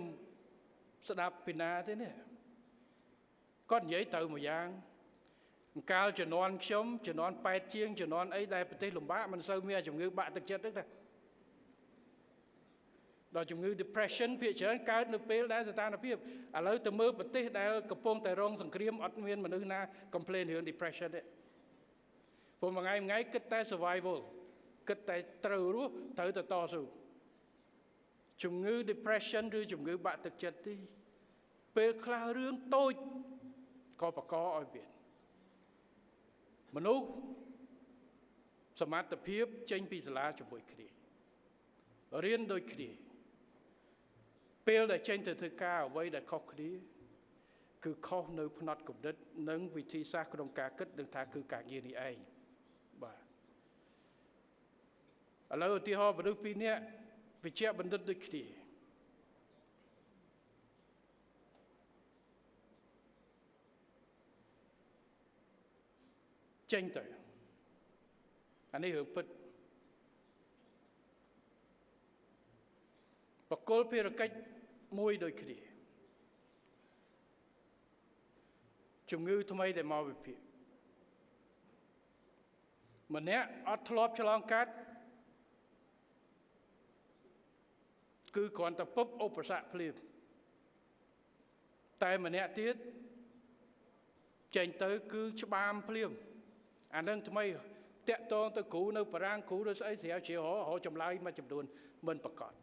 Speaker 1: ស្ដាប់ពីណាទេនេះគាត់និយាយទៅមួយយ៉ាងកាលជំនាន់ខ្ញុំជំនាន់8ជាងជំនាន់អីដែលប្រទេសលំបាកមិនសូវមានជំងឺបាក់ទឹកចិត្តទេដល់ជំងឺ depression ភាគច្រើនកើតនៅពេលដែលស្ថានភាពឥឡូវទៅមើលប្រទេសដែលកំពុងតែរងសង្គ្រាមអត់មានមនុស្សណា complain រឿង depression ទេព្រោះមួយថ្ងៃគិតតែ survival គិតតែត្រូវរស់ត្រូវទៅតស៊ូជំងឺ depression ឬជំងឺបាក់ទឹកចិត្តទីពេលខ្លះរឿងតូចក៏បង្កឲ្យមានមនុស្សសមត្ថភាពចេញពីសាលាជាមួយគ្នារៀនដូចគ្នាពេលដែលចេញទៅធ្វើការអ្វីដែលខុសគ្នាគឺខុសនៅផ្នត់គំនិតនិងវិធីសាស្ត្រក្នុងការគិតនឹងថាគឺការងារនេះឯងបាទឥឡូវឧទាហរណ៍មនុស្សពីរនាក់វិជ្ជាបណ្ឌិតដូចគ្នាចេញទៅអានេះរឿងពិតបកគលភារកិច្ចមួយដូចគ្នាជំងឺថ្មីដែលមកវិភាគម្នាក់អត់ធ្លាប់ឆ្លងកាត់គឺគ្រាន់តែពឹបឧបសគ្គភ្លាមតែម្នាក់ទៀតចេញទៅគឺច្បាមភ្លាមអានឹងថ្មីតាក់ទងទៅគ្រូនៅបារាំងគ្រូឬស្អីស្រាវជ្រាវរកចម្លើយមួយចំនួនមិនប្រកប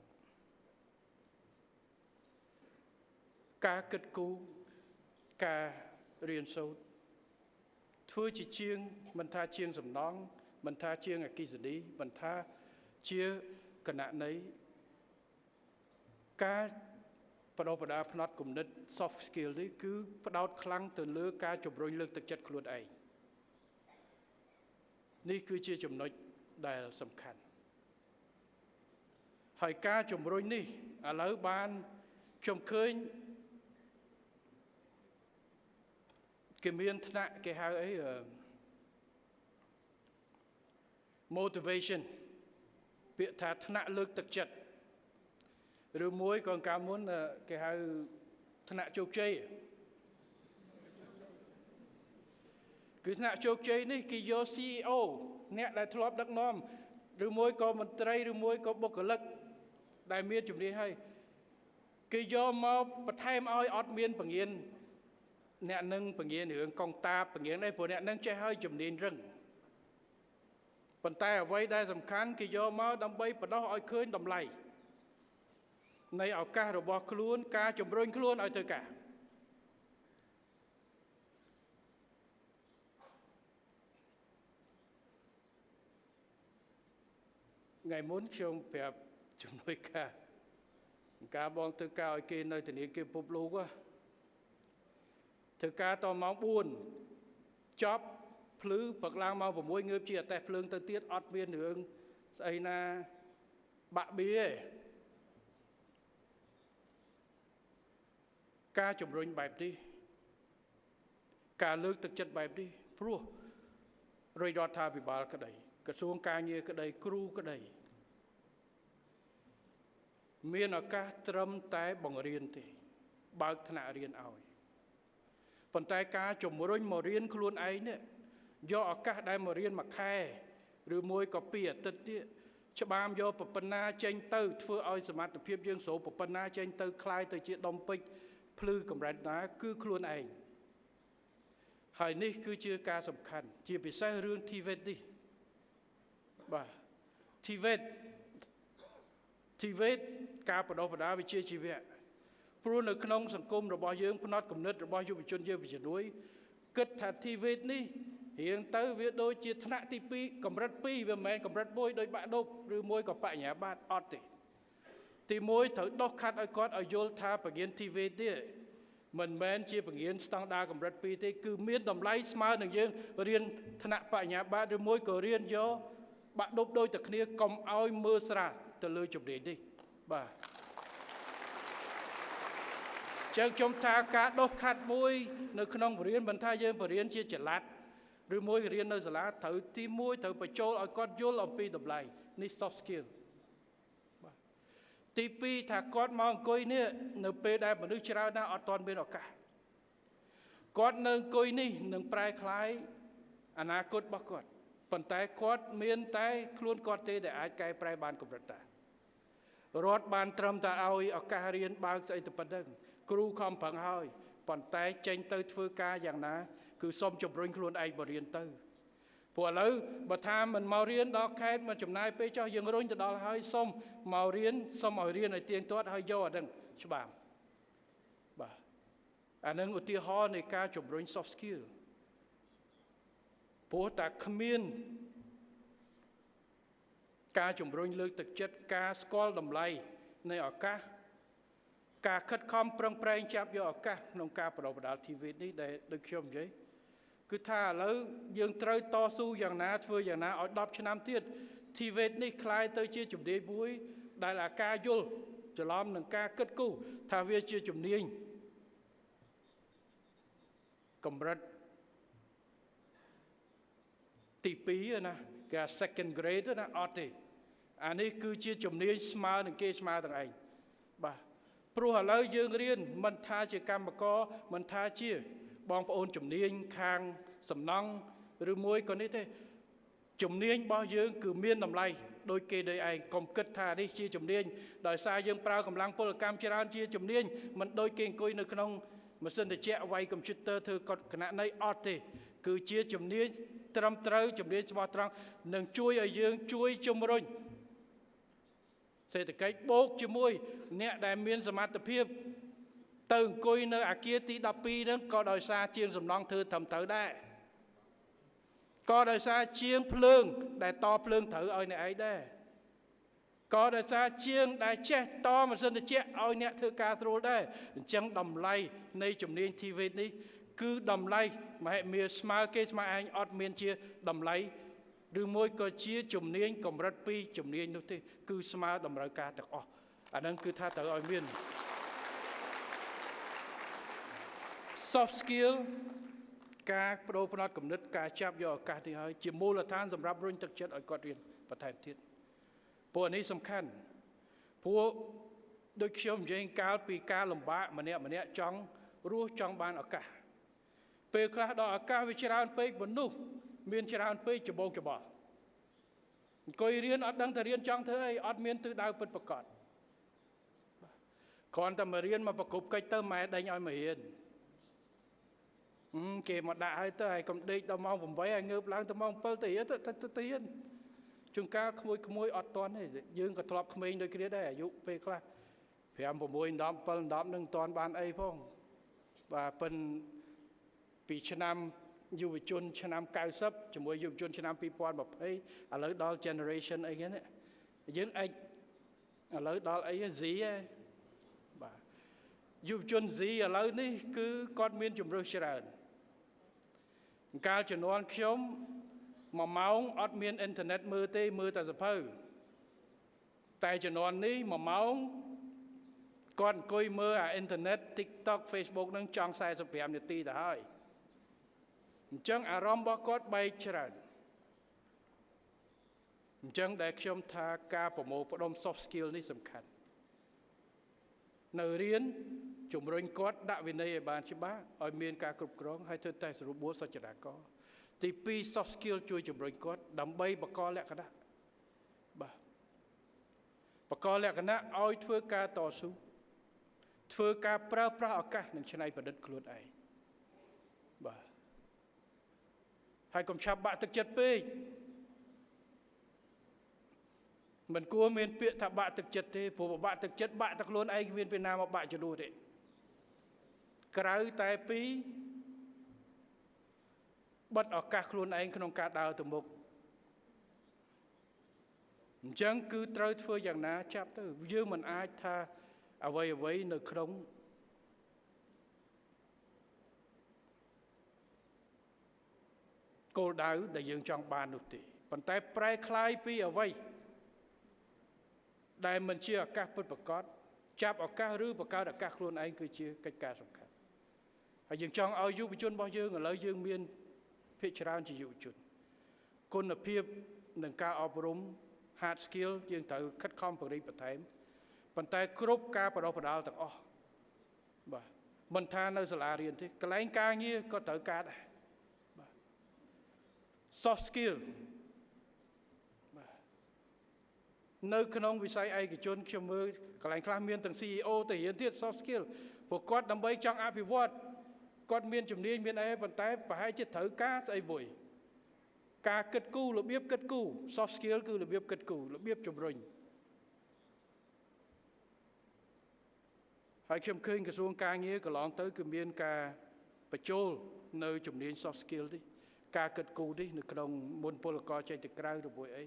Speaker 1: ការគិតគូរការរៀនសូត្រធ្វើជាជាងមិនថាជាងសំណងមិនថាជាងអគិសនីមិនថាជាគណនេយ្យការបដិបដាផ្នត់គំនិត soft skill នេះគឺផ្ដោតខ្លាំងទៅលើការជំរុញលើកទឹកចិត្តខ្លួនឯងនេះគឺជាចំណុចដែលសំខាន់ហើយការជំរុញនេះឥឡូវបានខ្ញុំឃើញគេមានថ្នាក់គេហៅអីmotivation ពាក្យថាថ្នាក់លើកទឹកចិត្តឬមួយក៏កាលមុនគេហៅថ្នាក់ជោគជ័យគឺថ្នាក់ជោគជ័យនេះគេយក CEO អ្នកដែលធ្លាប់ដឹកនាំឬមួយក៏មន្ត្រីឬមួយក៏បុគ្គលិកដែលមានជំនាញហើយគេយកមកបន្ថែមឲ្យអត់មានបង្រៀនអ្នកនឹងបង្រៀនរឿងកងតាបបង្រៀនអីព្រោះអ្នកនឹងចេះឲ្យជំនាញរឹងប៉ុន្តែអ្វីដែលសំខាន់គេយកមកដើម្បីបដោះឲ្យឃើញតម្លៃនៃឱកាសរបស់ខ្លួនការជំរុញខ្លួនឲ្យធ្វើការថ្ងៃមុនខ្ញុំប្រាប់ជំនួយការបងធ្វើការឲ្យគេនៅធនាគារពិភពលោកធ្វើការតម៉ោង4ចប់ភ្លឺព្រឹកឡើងម៉ោង6ងើបជាអតេះភ្លើងទៅទៀតអត់មានរឿងស្អីណាបាក់បៀទេការជំរុញបែបនេះការលើកទឹកចិត្តបែបនេះព្រោះរដ្ឋាភិបាលក្តីក្រសួងការងារក្តីគ្រូក្តីមានឱកាសត្រឹមតែបង្រៀនទេបើកថ្នាក់រៀនឲ្យប៉ុន្តែការជំរុញមករៀនខ្លួនឯងនេះយកឱកាសដែលមករៀនមួយខែឬមួយក៏2អាទិត្យទៀតច្បាមយកប្រពន្ធណាចេញទៅធ្វើឲ្យសមត្ថភាពយើងស្រូបប្រពន្ធណាចេញទៅคล้ายទៅជាដុំពេជ្រភ្លឺកម្រិតណាគឺខ្លួនឯងហើយនេះគឺជាការសំខាន់ជាពិសេសរឿង TVET នេះបាទ TVET ការបដិបដាវិជ្ជាជីវៈព្រោះនៅក្នុងសង្គមរបស់យើងផ្នត់គំនិតរបស់យុវជនយើងជំនួយគិតថា TVET នេះ រៀងទៅវាដូចជាថ្នាក់ទី2កម្រិត2វាមិនមែនកម្រិត1ដោយបាក់ដប់ឬមួយក៏បញ្ញាបត្រអត់ទេទី1ត្រូវដុសខាត់ឲ្យគាត់ឲ្យយល់ថាបង្រៀន TVET នេះមិនមែនជាបង្រៀនស្តង់ដារកម្រិត2ទេគឺមានតម្លៃស្មើនឹងយើងរៀនថ្នាក់បញ្ញាបត្រឬមួយក៏រៀនយកបាក់ដប់ដូចតែគ្នាកុំឲ្យមើលស្រាលទៅលើជំនាញនេះបាទចឹងខ្ញុំថាការដុសខាត់មួយនៅក្នុងបរិញ្ញាបត្រមិនថាយើងបរិញ្ញាជាចល័តឬមួយរៀននៅសាលាត្រូវទី1ត្រូវបញ្ចូលឲ្យគាត់យល់អំពីតម្លៃនេះ soft skill បាទទី2ថាគាត់មកអង្គុយនេះនៅពេលដែលមនុស្សច្រើនណាស់អត់ទាន់មានឱកាសគាត់នៅអង្គុយនេះនឹងប្រែក្លាយអនាគតរបស់គាត់ប៉ុន្តែគាត់មានតែខ្លួនគាត់ទេដែលអាចកែប្រែបានកម្រិតដែររដ្ឋបានត្រឹមតែឲ្យឱកាសរៀនបើកស្អីទៅប៉ុណ្្នឹងគ្រូខំប្រឹងហើយប៉ុន្តែចេញទៅធ្វើការយ៉ាងណាគឺសូមជំរុញខ្លួនឯងបរៀនទៅព្រោះឥឡូវបើថាមិនមករៀនដល់ខេត្តមកចំណាយពេលចោះយើងរុញទៅដល់ហើយសូមមករៀនសូមឲ្យរៀនឲ្យទៀងទាត់ហើយយកអាហ្នឹងច្បាស់បាទអាហ្នឹងឧទាហរណ៍នៃការជំរុញ soft skill ព្រោះតែគ្មានការជំរុញលើកទឹកចិត្តការស្គាល់តម្លៃនៃឱកាសការខិតខំប្រឹងប្រែងចាប់យកឱកាសក្នុងការបណ្ដុះបណ្ដាល TVET នេះដែលដូចខ្ញុំនិយាយគឺថាឥឡូវយើងត្រូវតស៊ូយ៉ាងណាធ្វើយ៉ាងណាឲ្យ10ឆ្នាំទៀត TVET នេះคล้ายទៅជាជំនាញមួយដែលអាការយល់ច្រឡំនឹងការគិតគូរថាវាជាជំនាញកម្រិតទី2ណាគេ second grade ណាអត់ទេអានេះគឺជាជំនាញស្មើនឹងគេស្មើទាំងឯងបាទព្រោះឥឡូវយើងរៀនមិនថាជាកម្មករមិនថាជាបងប្អូនជំនាញខាងសំណង់ឬមួយក៏នេះទេជំនាញរបស់យើងគឺមានតម្លៃដោយគេដោយឯងកុំគិតថានេះជាជំនាញដោយសារយើងប្រើកម្លាំងពលកម្មច្រើនជាជំនាញមិនដូចគេអង្គុយនៅក្នុងម៉ាស៊ីនត្រជាក់វាយកុំព្យូទ័រធ្វើកត់គណនេយ្យអត់ទេគឺជាជំនាញត្រឹមត្រូវជំនាញស្មោះត្រង់នឹងជួយឲ្យយើងជួយជំរុញសេដ្ឋកិច្ចបូកជាមួយអ្នកដែលមានសមត្ថភាពទៅអង្គុយនៅអាគារទី12ហ្នឹងក៏ដោយសារជាងសំណង់ធ្វើត្រឹមត្រូវដែរក៏ដោយសារជាងភ្លើងដែលតភ្លើងត្រូវឲ្យអ្នកឯងដែរក៏ដោយសារជាងដែលចេះតម៉ាស៊ីនត្រជាក់ឲ្យអ្នកធ្វើការស្រួលដែរអញ្ចឹងតម្លៃនៃជំនាញ TVET នេះគឺតម្លៃមហិមាស្មើគេស្មើឯងអត់មានជាតម្លៃឬមួយក៏ជាជំនាញកម្រិត2ជំនាញនោះទេគឺស្មើតម្រូវការទាំងអស់អាហ្នឹងគឺថាត្រូវឲ្យមាន soft skill ការបដូរផ្នត់គំនិតការចាប់យកឱកាសនេះហើយជាមូលដ្ឋានសម្រាប់រុញទឹកចិត្តឲ្យគាត់រៀនបន្ថែមទៀតព្រោះនេះសំខាន់ព្រោះដូចខ្ញុំនិយាយកាលពីការលំបាកម្នាក់ចង់រស់ចង់បានឱកាសពេលខ្លះដល់ឱកាសវាច្រើនពេកមនុស្សមានច្រើនពេកច្បងច្បល់អង្គុយរៀនអត់ដឹងតែរៀនចង់ធ្វើអីអត់មានទិសដៅពិតប្រាកដគ្រាន់តែមករៀនមកប្រគប់កិច្ចទៅម៉ែដេញឲ្យមករៀនគេមកដាក់ឲ្យទៅហើយកុំដេកដល់ម៉ោង8ហើយងើបឡើងទៅម៉ោង7ទៅរៀនជួនកាលក្មួយអត់តន់ទេយើងក៏ធ្លាប់ក្មេងដូចគ្នាដែរអាយុពេលខ្លះ5 6 10 7 10នឹងតន់បានអីផងបាទប៉ិនពីឆ្នាំយុវជនឆ្នាំ90ជាមួយយុវជនឆ្នាំ2020ឥឡូវដល់ generation អីហ្នឹងយើងអាចឥឡូវដល់អី Z ហ៎បាទយុវជន Z ឥឡូវនេះគឺគាត់មានជំរឿសច្រើនកាលជំនាន់ខ្ញុំ1ម៉ោងអត់មានអ៊ីនធឺណិតមើលទេមើលតែសភៅតែជំនាន់នេះ1ម៉ោងគាត់អង្គុយមើលអាអ៊ីនធឺណិត TikTok Facebook នឹងចង់45នាទីទៅហើយអញ្ចឹងអារម្មណ៍របស់គាត់បែកច្រើនអញ្ចឹងដែលខ្ញុំថាការប្រមូលផ្ដុំ soft skill នេះសំខាន់នៅរៀនជំរុញគាត់ដាក់វិន័យឲ្យបានច្បាស់ឲ្យមានការគ្រប់គ្រងហើយធ្វើតេស្តរបួសសច្ចតាករទី2 soft skill ជួយជំរុញគាត់ដើម្បីបង្កលក្ខណៈបាទបង្កលក្ខណៈឲ្យធ្វើការតស៊ូធ្វើការប្រើប្រាស់ឱកាសនិងច្នៃប្រឌិតខ្លួនឯងបាទហើយកុំឆាប់បាក់ទឹកចិត្តពេកមិនគួរមានពាក្យថាបាក់ទឹកចិត្តទេព្រោះបាក់ទឹកចិត្តបាក់តែខ្លួនឯងគ្មានពេលណាមកបាក់ជំនួសទេក្រៅតែពី បិទឱកាសខ្លួនឯងក្នុងការដើរទៅមុខអញ្ចឹងគឺត្រូវធ្វើយ៉ាងណាចាប់ទៅយើងមិនអាចថាអ្វីនៅក្នុងគោលដៅដែលយើងចង់បាននោះទេប៉ុន្តែប្រែคล้ายពីអ្វីដែលមិនជាឱកាសពិតប្រាកដចាប់ឱកាសឬបង្កើតឱកាសខ្លួនឯងគឺជាកិច្ចការសំខាន់ហើយយើងចង់ឲ្យយុវជនរបស់យើងឥឡូវយើងមានភាគច្រើនជាយុវជនគុណភាពនិងការអប់រំ hard skill យើងត្រូវខិតខំពង្រីកបន្ថែមប៉ុន្តែគ្រប់ការបដិបដាលទាំងអស់បាទមិនថានៅសាលារៀនទេកន្លែងការងារក៏ត្រូវការដែរបាទ soft skill បាទនៅក្នុងវិស័យឯកជនខ្ញុំមើលកន្លែងខ្លះមានទាំង CEO ទៅរៀនទៀត soft skill ព្រោះគាត់ដើម្បីចង់អភិវឌ្ឍគាត់មានជំនាញមានអីប៉ុន្តែប្រហែលជាត្រូវការស្អីមួយការគិតគូររបៀបគិតគូរ soft skill គឺរបៀបគិតគូររបៀបជំរុញហើយខ្ញុំឃើញក្រសួងការងារកន្លងទៅគឺមានការបញ្ចូលនៅជំនាញ soft skill នេះការគិតគូរនេះនៅក្នុងមន្តពលករចេញទៅក្រៅរបួយអី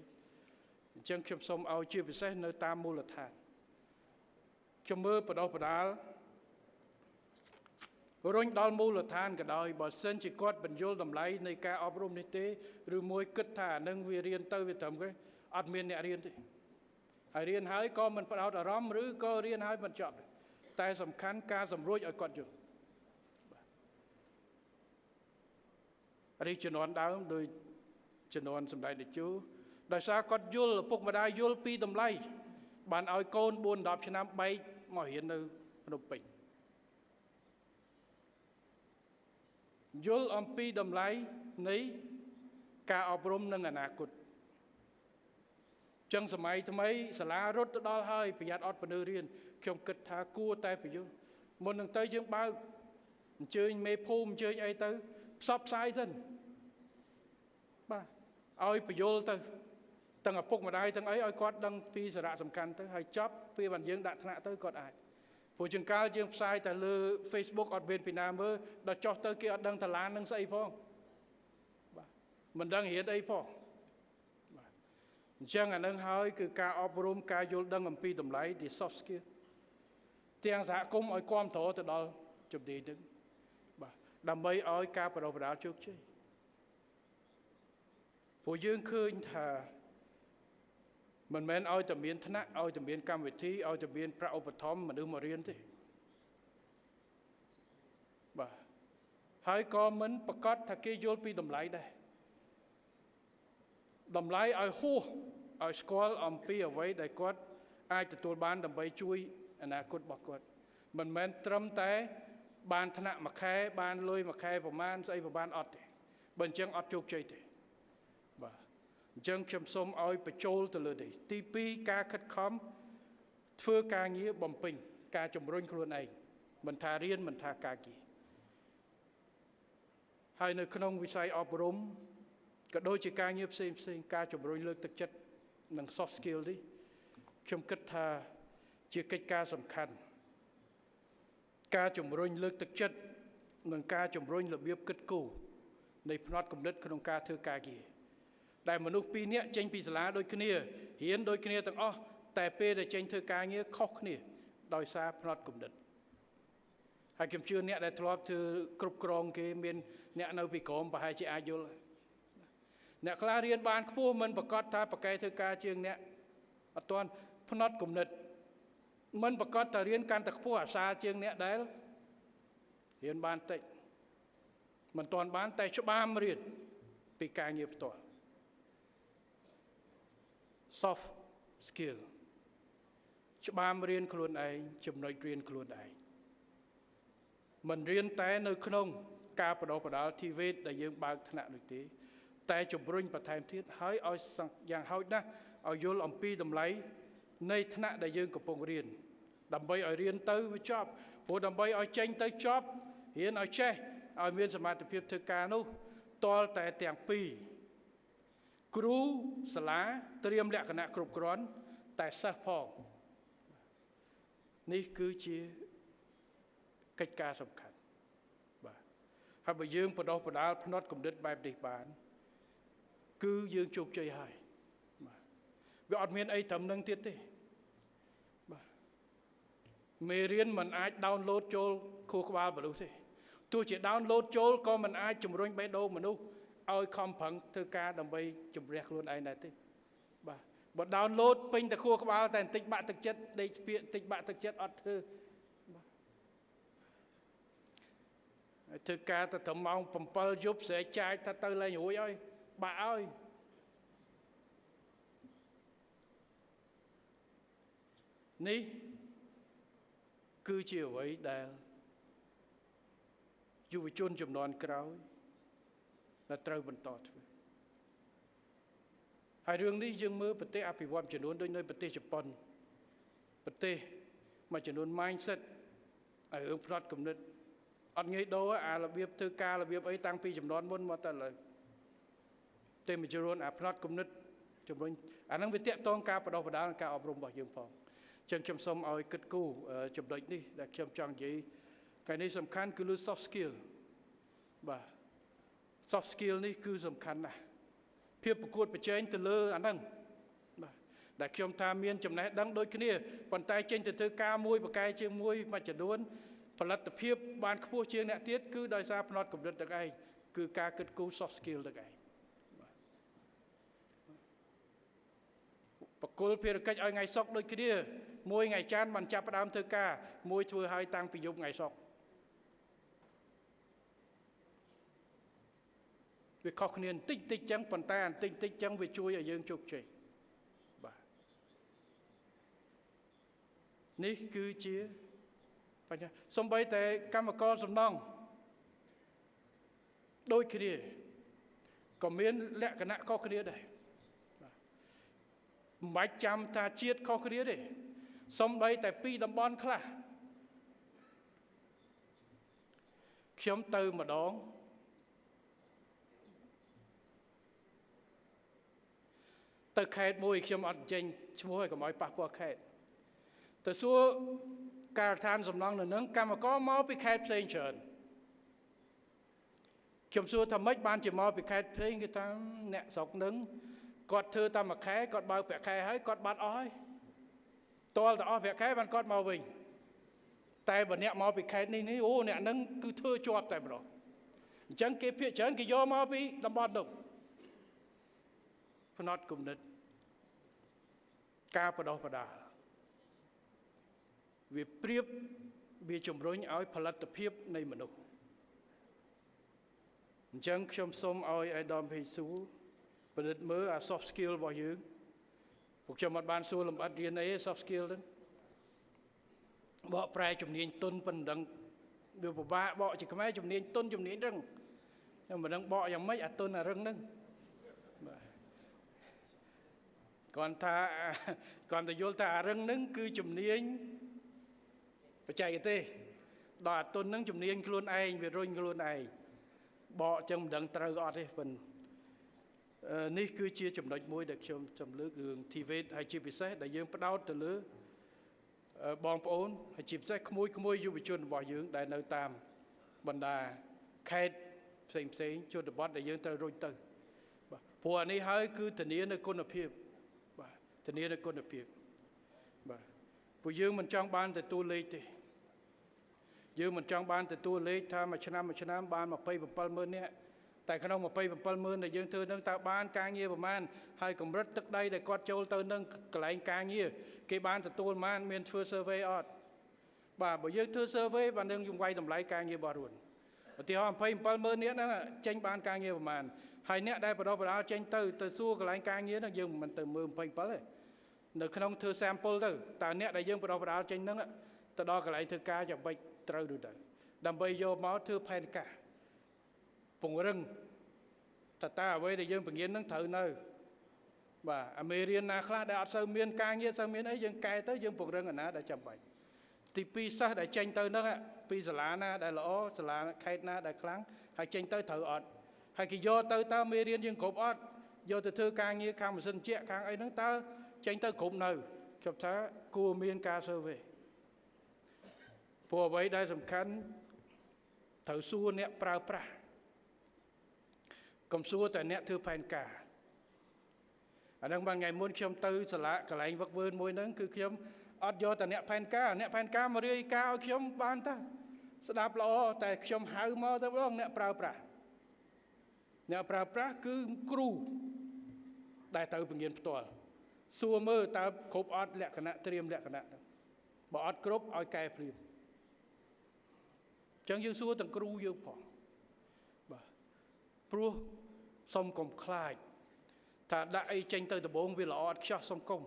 Speaker 1: អញ្ចឹងខ្ញុំសូមឲ្យជាពិសេសនៅតាមមូលដ្ឋានខ្ញុំមើលបដិបដាលរុញដល់មូលដ្ឋានក៏ដោយបើសិនជាគាត់បញ្យល់តម្លៃនៃការអប់រំនេះទេឬមួយគិតថាអានឹងវារៀនទៅវាត្រឹមគេអត់មានអ្នករៀនទេហើយរៀនហើយក៏មិនផ្ដោតអារម្មណ៍ឬក៏រៀនហើយមិនចប់តែសំខាន់ការសម្រួចឲ្យគាត់យល់រីជំនាន់ដើមដោយជំនាន់សម្ដេចតេជោដោយសារគាត់យល់ឪពុកម្ដាយយល់ពីតម្លៃបានឲ្យកូន 4-10 ឆ្នាំបែកមករៀននៅភ្នំពេញយល់អំពីតម្លៃនៃការអប់រំនិងអនាគតចឹងសម័យថ្មីសាលារត់ទៅដល់ហើយប្រយ័ត្នអត់ពលឺរៀនខ្ញុំគិតថាគួរតែបញ្យល់មុននឹងទៅយើងបើកអញ្ជើញមេភូមិអញ្ជើញអីទៅផ្សព្វផ្សាយសិនបាទឲ្យបញ្យល់ទៅទាំងឪពុកម្ដាយទាំងអីឲ្យគាត់ដឹងពីសារៈសំខាន់ទៅហើយចប់ពេលបានយើងដាក់ថ្នាក់ទៅគាត់អាចព្រោះជាងកាលយើងផ្សាយតែលើ Facebook អត់មានពីណាមើលដល់ចុះទៅគេអត់ដឹងតឡាននឹងស្អីផងបាទមិនដឹងរៀនអីផងបាទអញ្ចឹងអានឹងហើយគឺការអប់រំការយល់ដឹងអំពីតម្លៃទី soft skill ទាំងសហគមន៍ឲ្យគ្រប់គ្រងទៅដល់ជំនាញនឹងបាទដើម្បីឲ្យការបដិបដាលជោគជ័យព្រោះយើងឃើញថាមិនមែនឲ្យតែមានថ្នាក់ឲ្យតែមានកម្មវិធីឲ្យតែមានប្រាក់ឧបត្ថម្ភមនុស្សមករៀនទេបាទហើយក៏មិនប្រកាសថាគេយល់ពីតម្លៃដែរតម្លៃឲ្យហួសឲ្យស្គាល់អំពីអ្វីដែលគាត់អាចទទួលបានដើម្បីជួយអនាគតរបស់គាត់មិនមែនត្រឹមតែបានថ្នាក់មួយខែបានលុយមួយខែប្រមាណស្អីប្រមាណអត់ទេបើអញ្ចឹងអត់ជោគជ័យទេបាទអញ្ចឹងខ្ញុំសូមឲ្យបញ្ចូលទៅលើនេះទី2ការខិតខំធ្វើការងារបំពេញការជំរុញខ្លួនឯងមិនថារៀនមិនថាការងារហើយនៅក្នុងវិស័យអប់រំក៏ដូចជាការងារផ្សេងការជំរុញលើកទឹកចិត្តនិង soft skill នេះខ្ញុំគិតថាជាកិច្ចការសំខាន់ការជំរុញលើកទឹកចិត្តនិងការជំរុញរបៀបគិតគូរនៃផ្នត់គំនិតក្នុងការធ្វើការងារដែលមនុស្ស2នាក់ចេញពីសាលាដូចគ្នារៀនដូចគ្នាទាំងអស់តែពេលដែលចេញធ្វើការងារខុសគ្នាដោយសារផ្នត់គំនិតហើយខ្ញុំជឿអ្នកដែលធ្លាប់ធ្វើគ្រប់គ្រងគេមានអ្នកនៅពីក្រោមប្រហែលជាអាចយល់អ្នកខ្លះរៀនបានខ្ពស់មិនប្រកាសថាប្រកែធ្វើការជាងអ្នកអត់ទាន់ផ្នត់គំនិតមិនប្រកាសថារៀនកាន់តែខ្ពស់អាសាជាងអ្នកដែលរៀនបានតិចមិនទាន់បានតែច្បាមរៀនពីការងារផ្ទាល់ soft skill ច្បាមរៀនខ្លួនឯងចំណុចរៀនខ្លួនឯងមិនរៀនតែនៅក្នុងការបដិបដាល TVET ដែលយើងបើកថ្នាក់នោះទេតែជំរុញបន្ថែមទៀតហើយឲ្យយ៉ាងហោចណាស់ឲ្យយល់អំពីតម្លៃនៃថ្នាក់ដែលយើងកំពុងរៀនដើម្បីឲ្យរៀនទៅវាចប់ព្រោះដើម្បីឲ្យចេញទៅចប់រៀនឲ្យចេះឲ្យមានសមត្ថភាពធ្វើការនោះតលតែទាំងពីរគ្រូសាលាត្រៀមលក្ខណៈគ្រប់គ្រាន់តែសិស្សផងនេះគឺជាកិច្ចការសំខាន់បាទ ហើយបើយើងបដោះបដាលផ្នត់គំនិតបែបនេះបានគឺយើងជោគជ័យហើយបាទវាអត់មានអីត្រឹមនឹងទៀតទេបាទមេរៀនមិនអាច download ចូលខួរក្បាលមនុស្សទេទោះជា download ចូលក៏មិនអាចជំរុញបេះដូងមនុស្សឲ្យខំប្រឹងធ្វើការដើម្បីជំរះខ្លួនឯងដែរទេបាទបើ download ពេញតែខួរក្បាលតែបន្តិចបាក់ទឹកចិត្តដេកស្ពាកបន្តិចបាក់ទឹកចិត្តអត់ធ្វើបាទធ្វើការទៅត្រឹមម៉ោង7យប់ស្រែកចាយថាទៅលែងរួចហើយបាក់ហើយនេះគឺជាអ្វីដែលយុវជនជំនាន់ក្រោយដែលត្រូវបន្តធ្វើហើយរឿងនេះយើងមើលប្រទេសអភិវឌ្ឍន៍ចំនួនដូចនៅប្រទេសជប៉ុនប្រទេសមួយចំនួន mindset ឲ្យរឿងផ្នត់គំនិតអត់ងាយដូរអារបៀបធ្វើការរបៀបអីតាំងពីចំនួនមុនមកតែឥឡូវតែមួយចំនួនអាផ្នត់គំនិតជំរុញអាហ្នឹងវាតាក់ទងការបដោះបដាលការអប់រំរបស់យើងផងចឹងខ្ញុំសូមឲ្យគិតគូរចំណុចនេះដែលខ្ញុំចង់និយាយកាលនេះសំខាន់គឺលើ soft skill បាទ soft skill នេះគឺសំខាន់ណាស់ភាពប្រកួតប្រជែងទៅលើអាហ្នឹងបាទដែលខ្ញុំថាមានចំណេះដឹងដូចគ្នាប៉ុន្តែចេញទៅធ្វើការមួយប្រកែកជាងមួយចំនួនផលិតភាពបានខ្ពស់ជាងអ្នកទៀតគឺដោយសារផ្នត់គំនិតទាំងឯងគឺការគិតគូរ soft skill ទាំងឯងបកគលភារកិច្ចឲ្យថ្ងៃសុកដូចគ្នាមួយថ្ងៃច័ន្ទបានចាប់ផ្ដើមធ្វើការមួយធ្វើឲ្យតាំងពីយប់ថ្ងៃសុកវាខុសគ្នាបន្តិចតិចចឹងប៉ុន្តែបន្តិចតិចចឹងវាជួយឲ្យយើងជោគជ័យបាទនេះគឺជាបញ្ហាសូម្បីតែកម្មករសំណង់ដូចគ្នាក៏មានលក្ខណៈខុសគ្នាដែរមិនបាច់ចាំថាជាតិខុសគ្នាទេសូម្បីតែពីរតំបន់ខ្លះខ្ញុំទៅម្ដងទៅខេត្តមួយខ្ញុំអត់ចេញឈ្មោះឲ្យកុំឲ្យប៉ះពាល់ខេត្តទៅសួរការដ្ឋានសំណង់នៅនឹងកម្មករមកពីខេត្តផ្សេងច្រើនខ្ញុំសួរថាម៉េចបានជាមកពីខេត្តផ្សេងគេថាអ្នកស្រុកនឹងគាត់ធ្វើតាមមួយខែគាត់បើកប្រាក់ខែហើយគាត់បាត់អស់ហើយតលទៅអស់ប្រាក់ខែបានគាត់មកវិញតែបើអ្នកមកពីខេត្តនេះអូអ្នកនឹងគឺធ្វើជាប់តែម្ដងអញ្ចឹងគេភាគច្រើនគេយកមកពីតំបន់នោះផ្នត់គំនិតការបដោះបដាលវាប្រៀបវាជំរុញឲ្យផលិតភាពនៃមនុស្សអញ្ចឹងខ្ញុំសូមឲ្យអាយដាមហេស៊ូពិនិត្យមើលអា soft skill របស់យើងពួកខ្ញុំអត់បានសួរលម្អិតរៀនអី soft skill ហ្នឹងបកប្រែជំនាញទុនប៉ុណ្ណឹងវាពិបាកបកជាខ្មែរជំនាញទុនជំនាញរឹងខ្ញុំមិនដឹងបកយ៉ាងម៉េចអាទុនអារឹងហ្នឹងបាទគាត់តែយល់ថាអារឹងហ្នឹងគឺជំនាញបច្ចេកទេសដល់អាទុនហ្នឹងជំនាញខ្លួនឯងវារុញខ្លួនឯងបកចឹងមិនដឹងត្រូវអត់ទេប៉ុន្តែនេះគឺជាចំណុចមួយដែលខ្ញុំចំលើករឿង TVET ហើយជាពិសេសដែលយើងផ្ដោតទៅលើបងប្អូនហើយជាពិសេសក្មួយយុវជនរបស់យើងដែលនៅតាមបណ្ដាខេត្តផ្សេងជនបទដែលយើងត្រូវរុញទៅបាទព្រោះអានេះហើយគឺធានានៅគុណភាពបាទធានានៅគុណភាពបាទពួកយើងមិនចង់បានតែតួលេខទេយើងមិនចង់បានតែតួលេខថាមួយឆ្នាំបាន270000នាក់តែក្នុង270000ដែលយើងធ្វើនឹងតើបានការងារប្រមាណហើយកម្រិតទឹកដីដែលគាត់ចូលទៅនឹងកន្លែងការងារគេបានទទួលប្រមាណមានធ្វើ survey អត់បាទបើយើងធ្វើ survey បាននឹងយើងវាយតម្លៃការងាររបស់រួនឧទាហរណ៍27000នាក់ហ្នឹងចេញបានការងារប្រមាណហើយអ្នកដែលបដោះបដាលចេញទៅសួរកន្លែងការងារហ្នឹងយើងមិនទៅមើល27ទេនៅក្នុងធ្វើ sample ទៅតើអ្នកដែលយើងបដោះបដាលចេញហ្នឹងទៅដល់កន្លែងធ្វើការយ៉ាងម៉េចត្រូវឬទៅដើម្បីយកមកធ្វើផែនការពង្រឹងតើអ្វីដែលយើងបង្រៀននឹងត្រូវនៅបាទអាមេរៀនណាខ្លះដែលអត់សូវមានការងារសូវមានអីយើងកែទៅយើងពង្រឹងអាណាដែលចាំបាច់ទី2សិស្សដែលចេញទៅហ្នឹងពីសាលាណាដែលល្អសាលាខេត្តណាដែលខ្លាំងហើយចេញទៅត្រូវអត់ហើយគេយកទៅតើមេរៀនយើងគ្រប់អត់យកទៅធ្វើការងារខាងម៉ាស៊ីនជែកខាងអីហ្នឹងតើចេញទៅគ្រប់នៅខ្ញុំថាគួរមានការ survey ព្រោះអ្វីដែលសំខាន់ ត្រូវសួរអ្នកប្រើប្រាស់កុំសួរតែអ្នកធ្វើផែនការអាហ្នឹងបានថ្ងៃមុនខ្ញុំទៅសាលាកន្លែងវឹកវើមួយហ្នឹងគឺខ្ញុំអត់យកតែអ្នកផែនការមករាយការណ៍ឲ្យខ្ញុំបានតាស្ដាប់ល្អតែខ្ញុំហៅមកទៅបងអ្នកប្រើប្រាស់គឺគ្រូដែលត្រូវបង្រៀនផ្ទាល់សួរមើលតើគ្រប់អត់លក្ខណៈត្រៀមលក្ខណៈបើអត់គ្រប់ឲ្យកែព្រាមចឹងយើងសួរទាំងគ្រូយើងផងបាទព្រោះសុំកុំខ្លាចថាដាក់អីចេញទៅដំបងវាល្អអត់ខ្ចោះសុំកុំ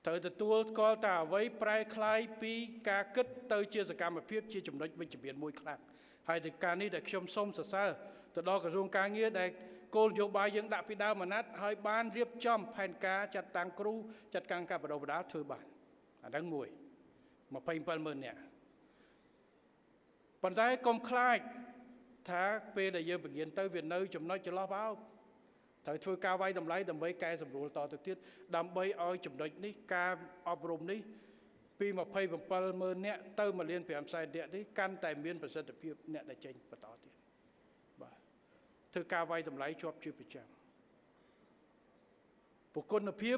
Speaker 1: ត្រូវទទួលស្គាល់តែអ្វីប្រែคล้ายពីការគិតទៅជាសកម្មភាពជាចំណុចវិជ្ជមានមួយខ្លះហើយទៅការនេះដែលខ្ញុំសូមសរសើរទៅដល់ក្រសួងការងារដែលគោលនយោបាយយើងដាក់ពីដើមអាណត្តិហើយបានរៀបចំផែនការចាត់តាំងគ្រូចាត់តាំងការបណ្ដុះបណ្ដាលធ្វើបានអាហ្នឹងមួយ270000នាក់ប៉ុន្តែកុំខ្លាចថាពេលដែលយើងបង្រៀនទៅវានៅចំណុចចន្លោះបោកត្រូវធ្វើការវាយតម្លៃដើម្បីកែសម្រួលតទៅទៀតដើម្បីឲ្យចំណុចនេះការអប់រំនេះពី270000នាក់ទៅ1.5 លាននេះកាន់តែមានប្រសិទ្ធភាពអ្នកដែលចេញបន្តទៀតបាទធ្វើការវាយតម្លៃជាប់ជាប្រចាំប្រគុណភាព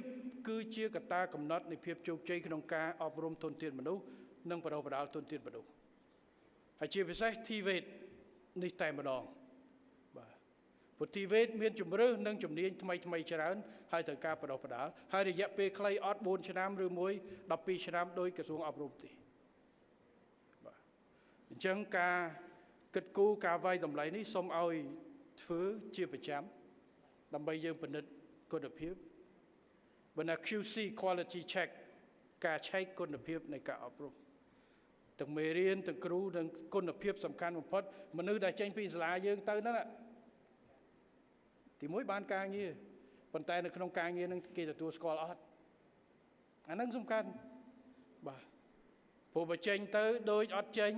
Speaker 1: គឺជាកត្តាកំណត់នៃភាពជោគជ័យក្នុងការអប់រំធនធានមនុស្សនិងបណ្ដុះបណ្ដាលធនធានមនុស្សហើយជាពិសេស TVET នេះតែម្ដងបាទព្រោះ TVET មានជំរឿននិងជំនាញថ្មីច្រើនហើយត្រូវការបណ្ដុះបណ្ដាលហើយរយៈពេលខ្លីអត់4ឆ្នាំឬមួយ12ឆ្នាំដោយក្រសួងអប់រំទេបាទអញ្ចឹងការគិតគូរការវាយតម្លៃនេះសូមឲ្យធ្វើជាប្រចាំដើម្បីយើងពិនិត្យគុណភាពបើណា QC quality check ការឆែកគុណភាពនៃការអប់រំទាំងមេរៀនទាំងគ្រូនិងគុណភាពសំខាន់បំផុតមនុស្សដែលចេញពីសាលាយើងទៅហ្នឹងទីមួយបានការងារប៉ុន្តែនៅក្នុងការងារហ្នឹងគេទទួលស្គាល់អត់អាហ្នឹងសំខាន់បាទព្រោះបើចេញទៅដូចអត់ចេញ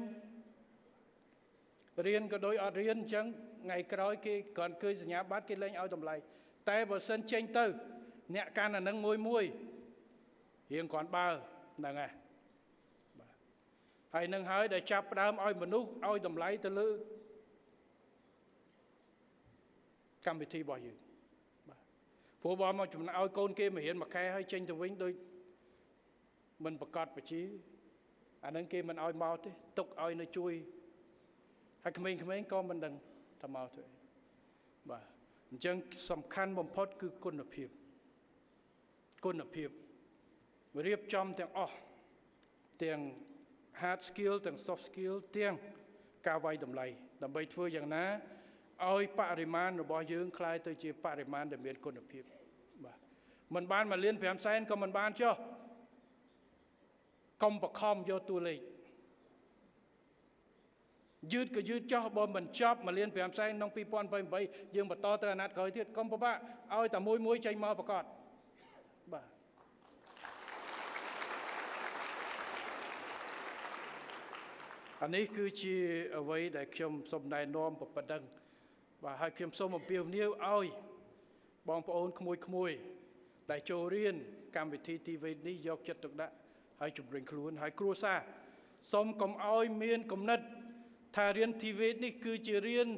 Speaker 1: រៀនក៏ដូចអត់រៀនអញ្ចឹងថ្ងៃក្រោយគេគ្រាន់ឃើញសញ្ញាបត្រគេលែងឲ្យតម្លៃតែបើសិនចេញទៅអ្នកកាន់អាហ្នឹងមួយរៀងគ្រាន់បើហ្នឹងហើយហើយនឹងហើយដែលចាប់ផ្ដើមឲ្យមនុស្សឲ្យតម្លៃទៅលើកម្មវិធីរបស់យើងបាទព្រោះបើមកចំណាយឲ្យកូនគេមករៀនមួយខែហើយចេញទៅវិញដូចមិនប្រកាសបញ្ជាអានឹងគេមិនឲ្យមកទេទុកឲ្យនៅជួយហើយក្មេងៗក៏មិនដឹងថាមកធ្វើបាទអញ្ចឹងសំខាន់បំផុតគឺគុណភាពរៀបចំទាំងអស់ទាំងhard skill ទាំង soft skill ទាំងការវាយតម្លៃដើម្បីធ្វើយ៉ាងណាឲ្យបរិមាណរបស់យើងคล้ายទៅជាបរិមាណដែលមានគុណភាពបាទមិនបាន1.5 លានក៏មិនបានចុះកុំបខំយកតួលេខយឺតក៏យឺតចុះបើមិនចប់1.5 លានក្នុង2028យើងបន្តទៅអាណត្តិក្រោយទៀតកុំពិបាកឲ្យតែមួយចេញមកប្រកាសបាទអានេះគឺជាអ្វីដែលខ្ញុំសូមណែនាំប៉ុណ្ណឹងបាទហើយខ្ញុំសូមអំពាវនាវឲ្យបងប្អូនក្មួយដែលចូលរៀនកម្មវិធី TVET នេះយកចិត្តទុកដាក់ហើយជំរុញខ្លួនហើយគ្រួសារសូមកុំឲ្យមានគំនិតថារៀន TVET នេះគឺជារៀន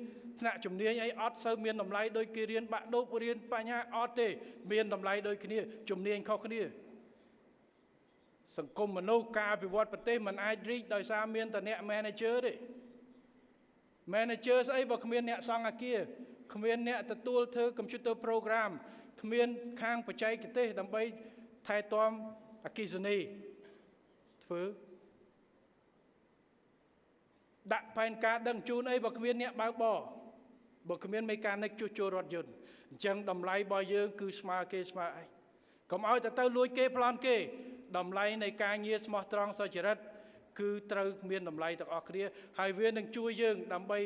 Speaker 1: ថ្នាក់ជំនាញអីអត់សូវមានតម្លៃដូចគេរៀនបាក់ឌុបរៀនបញ្ញាអត់ទេមានតម្លៃដូចគ្នាជំនាញខុសគ្នាសង្គមមនុស្សការអភិវឌ្ឍប្រទេសមិនអាចរីកដោយសារមានតែអ្នក manager ទេ manager ស្អីបើគ្មានអ្នកសង្ឃាគារគ្មានអ្នកទទួលធ្វើ computer program គ្មានខាងបច្ចេកទេសដើម្បីថែទាំអគ្គិសនីធ្វើដាក់ផែនការដឹងជូនអីបើគ្មានអ្នកបើកបរបើគ្មានមេកានិកជួសជុលរថយន្តអញ្ចឹងតម្លៃរបស់យើងគឺស្មើគេស្មើឯងកុំឲ្យទៅលួចគេប្លន់គេតម្លៃនៃការងារស្មោះត្រង់សុចរិតគឺត្រូវមានតម្លៃទាំងអស់គ្នាហើយវានឹងជួយយើងដើម្បី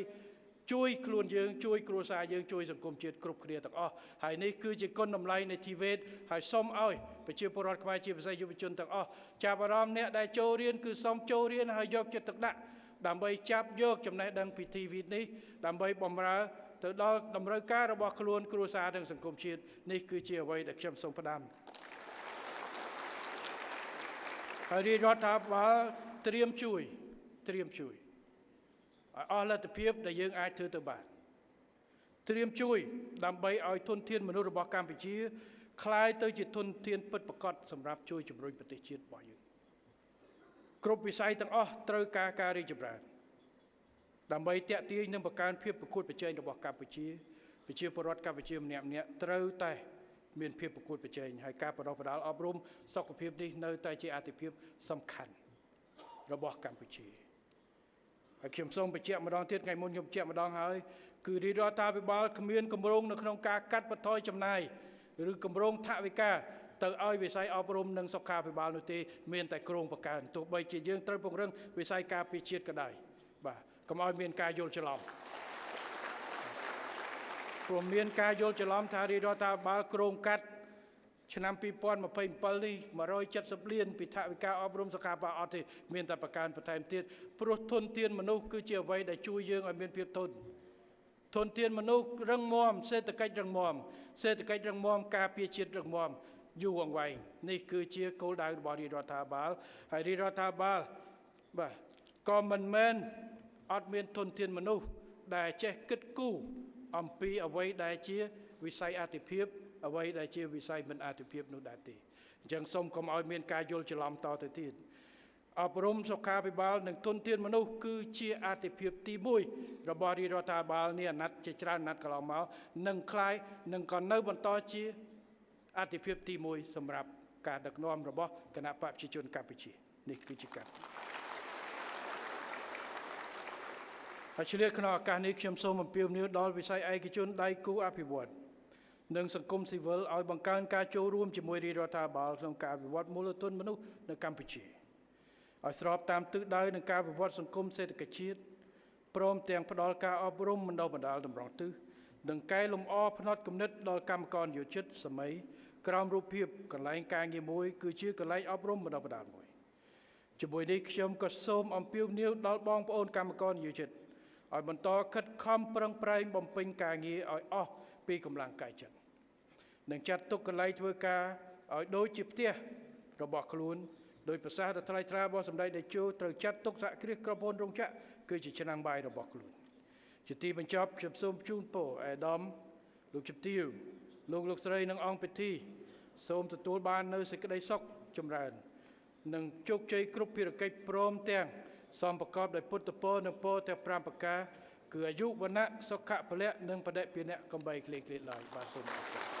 Speaker 1: ជួយខ្លួនយើងជួយគ្រួសារយើងជួយសង្គមជាតិគ្រប់គ្នាទាំងអស់ហើយនេះគឺជាគុណតម្លៃនៃ TVET ហើយសូមឲ្យប្រជាពលរដ្ឋខ្មែរជាពិសេសយុវជនទាំងអស់ចាប់អារម្មណ៍អ្នកដែលចូលរៀនគឺសូមចូលរៀនហើយយកចិត្តទុកដាក់ដើម្បីចាប់យកចំណេះដឹងពី TVET នេះដើម្បីបម្រើទៅដល់តម្រូវការរបស់ខ្លួនគ្រួសារនិងសង្គមជាតិនេះគឺជាអ្វីដែលខ្ញុំសូមផ្ដាំហើយរាជរដ្ឋាភិបាលត្រៀមជួយ អស់លទ្ធភាពដែលយើងអាចធ្វើទៅបានត្រៀមជួយដើម្បីឲ្យធនធានមនុស្សរបស់កម្ពុជាคล้ายទៅជាធនធានពិតប្រាកដសម្រាប់ជួយជំរុញប្រទេសជាតិរបស់យើងគ្រប់វិស័យទាំងអស់ត្រូវការរីកចម្រើនដើម្បីទាក់ទាញនិងបង្កើនភាពប្រកួតប្រជែងរបស់កម្ពុជាប្រជាពលរដ្ឋកម្ពុជាម្នាក់ៗត្រូវតែមានភាពប្រកួតប្រជែងហើយការបណ្ដុះបណ្ដាលអប់រំសុខភាពនេះនៅតែជាអាទិភាពសំខាន់របស់កម្ពុជាហើយខ្ញុំសូមបញ្ជាក់ម្ដងទៀតថ្ងៃមុនខ្ញុំបញ្ជាក់ម្ដងហើយគឺរាជរដ្ឋាភិបាលគ្មានគម្រោងនៅក្នុងការកាត់បន្ថយចំណាយឬគម្រោងថវិកាទៅឲ្យវិស័យអប់រំនិងសុខាភិបាលនោះទេមានតែគ្រោងបង្កើនទោះបីជាយើងត្រូវពង្រឹងវិស័យការពារជាតិក៏ដោយបាទកុំឲ្យមានការយល់ច្រឡំព្រោះមានការយល់ច្រឡំថារាជរដ្ឋាភិបាលគ្រោងកាត់ឆ្នាំ2027នេះ170លានពីថវិកាអប់រំសុខាភិបាលអត់ទេមានតែបង្កើនបន្ថែមទៀតព្រោះធនធានមនុស្សគឺជាអ្វីដែលជួយយើងឲ្យមានភាពធនធានមនុស្សរឹងមាំសេដ្ឋកិច្ចរឹងមាំការពារជាតិរឹងមាំយូរអង្វែងនេះគឺជាគោលដៅរបស់រាជរដ្ឋាភិបាលហើយរាជរដ្ឋាភិបាលបាទក៏មិនមែនអត់មានធនធានមនុស្សដែលចេះគិតគូរអំពីអ្វីដែលជាវិស័យអាទិភាពអ្វីដែលជាវិស័យមិនអាទិភាពនោះដែរទេអញ្ចឹងសូមកុំឲ្យមានការយល់ច្រឡំតទៅទៀតអប់រំសុខាភិបាលនិងធនធានមនុស្សគឺជាអាទិភាពទី1របស់រាជរដ្ឋាភិបាលនេះអាណត្តិជាច្រើនអាណត្តិកន្លងមកនឹងក៏នៅបន្តជាអាទិភាពទី1សម្រាប់ការដឹកនាំរបស់គណៈបកប្រជាជនកម្ពុជានេះគឺជាការហើយឆ្លៀតក្នុងឱកាសនេះខ្ញុំសូមអំពាវនាវដល់វិស័យឯកជនដៃគូអភិវឌ្ឍន៍និងសង្គមស៊ីវិលឲ្យបង្កើនការចូលរួមជាមួយរាជរដ្ឋាភិបាលក្នុងការអភិវឌ្ឍមូលធនមនុស្សនៅកម្ពុជាឲ្យស្របតាមទិសដៅនៃការវិវត្តសង្គមសេដ្ឋកិច្ចជាតិព្រមទាំងផ្ដល់ការអប់រំបណ្ដុះបណ្ដាលតម្រង់ទិសនិងកែលម្អផ្នត់គំនិតដល់កម្មករនិយោជិតសម័យក្រោមរូបភាពកន្លែងការងារមួយគឺជាកន្លែងអប់រំបណ្ដុះបណ្ដាលមួយជាមួយនេះខ្ញុំក៏សូមអំពាវនាវដល់បងប្អូនកម្មករនិយោជិតឲ្យបន្តខិតខំប្រឹងប្រែងបំពេញការងារឲ្យអស់ពីកម្លាំងកាយចិត្តនិងចាត់ទុកកន្លែងធ្វើការឲ្យដូចជាផ្ទះរបស់ខ្លួនដោយប្រសាសន៍ដ៏ថ្លៃថ្លារបស់សម្ដេចតេជោត្រូវចាត់ទុកសហគ្រាសក្រុមហ៊ុនរោងចក្រគឺជាឆ្នាំងបាយរបស់ខ្លួនជាទីបញ្ចប់ខ្ញុំសូមជូនពរអាដាមលោកជំទាវលោកស្រីនិងអង្គពិធីសូមទទួលបាននូវសេចក្តីសុខចម្រើននិងជោគជ័យគ្រប់ភារកិច្ចព្រមទាំងសំប្រកបដោយពុទ្ធពរនិងពរទាំង5ប្រការគឺអាយុវណ្ណៈសុខៈពលៈនិងបដិពានៈកំបីគ្លេងគ្លេឡើយបាទសូមអរគុណ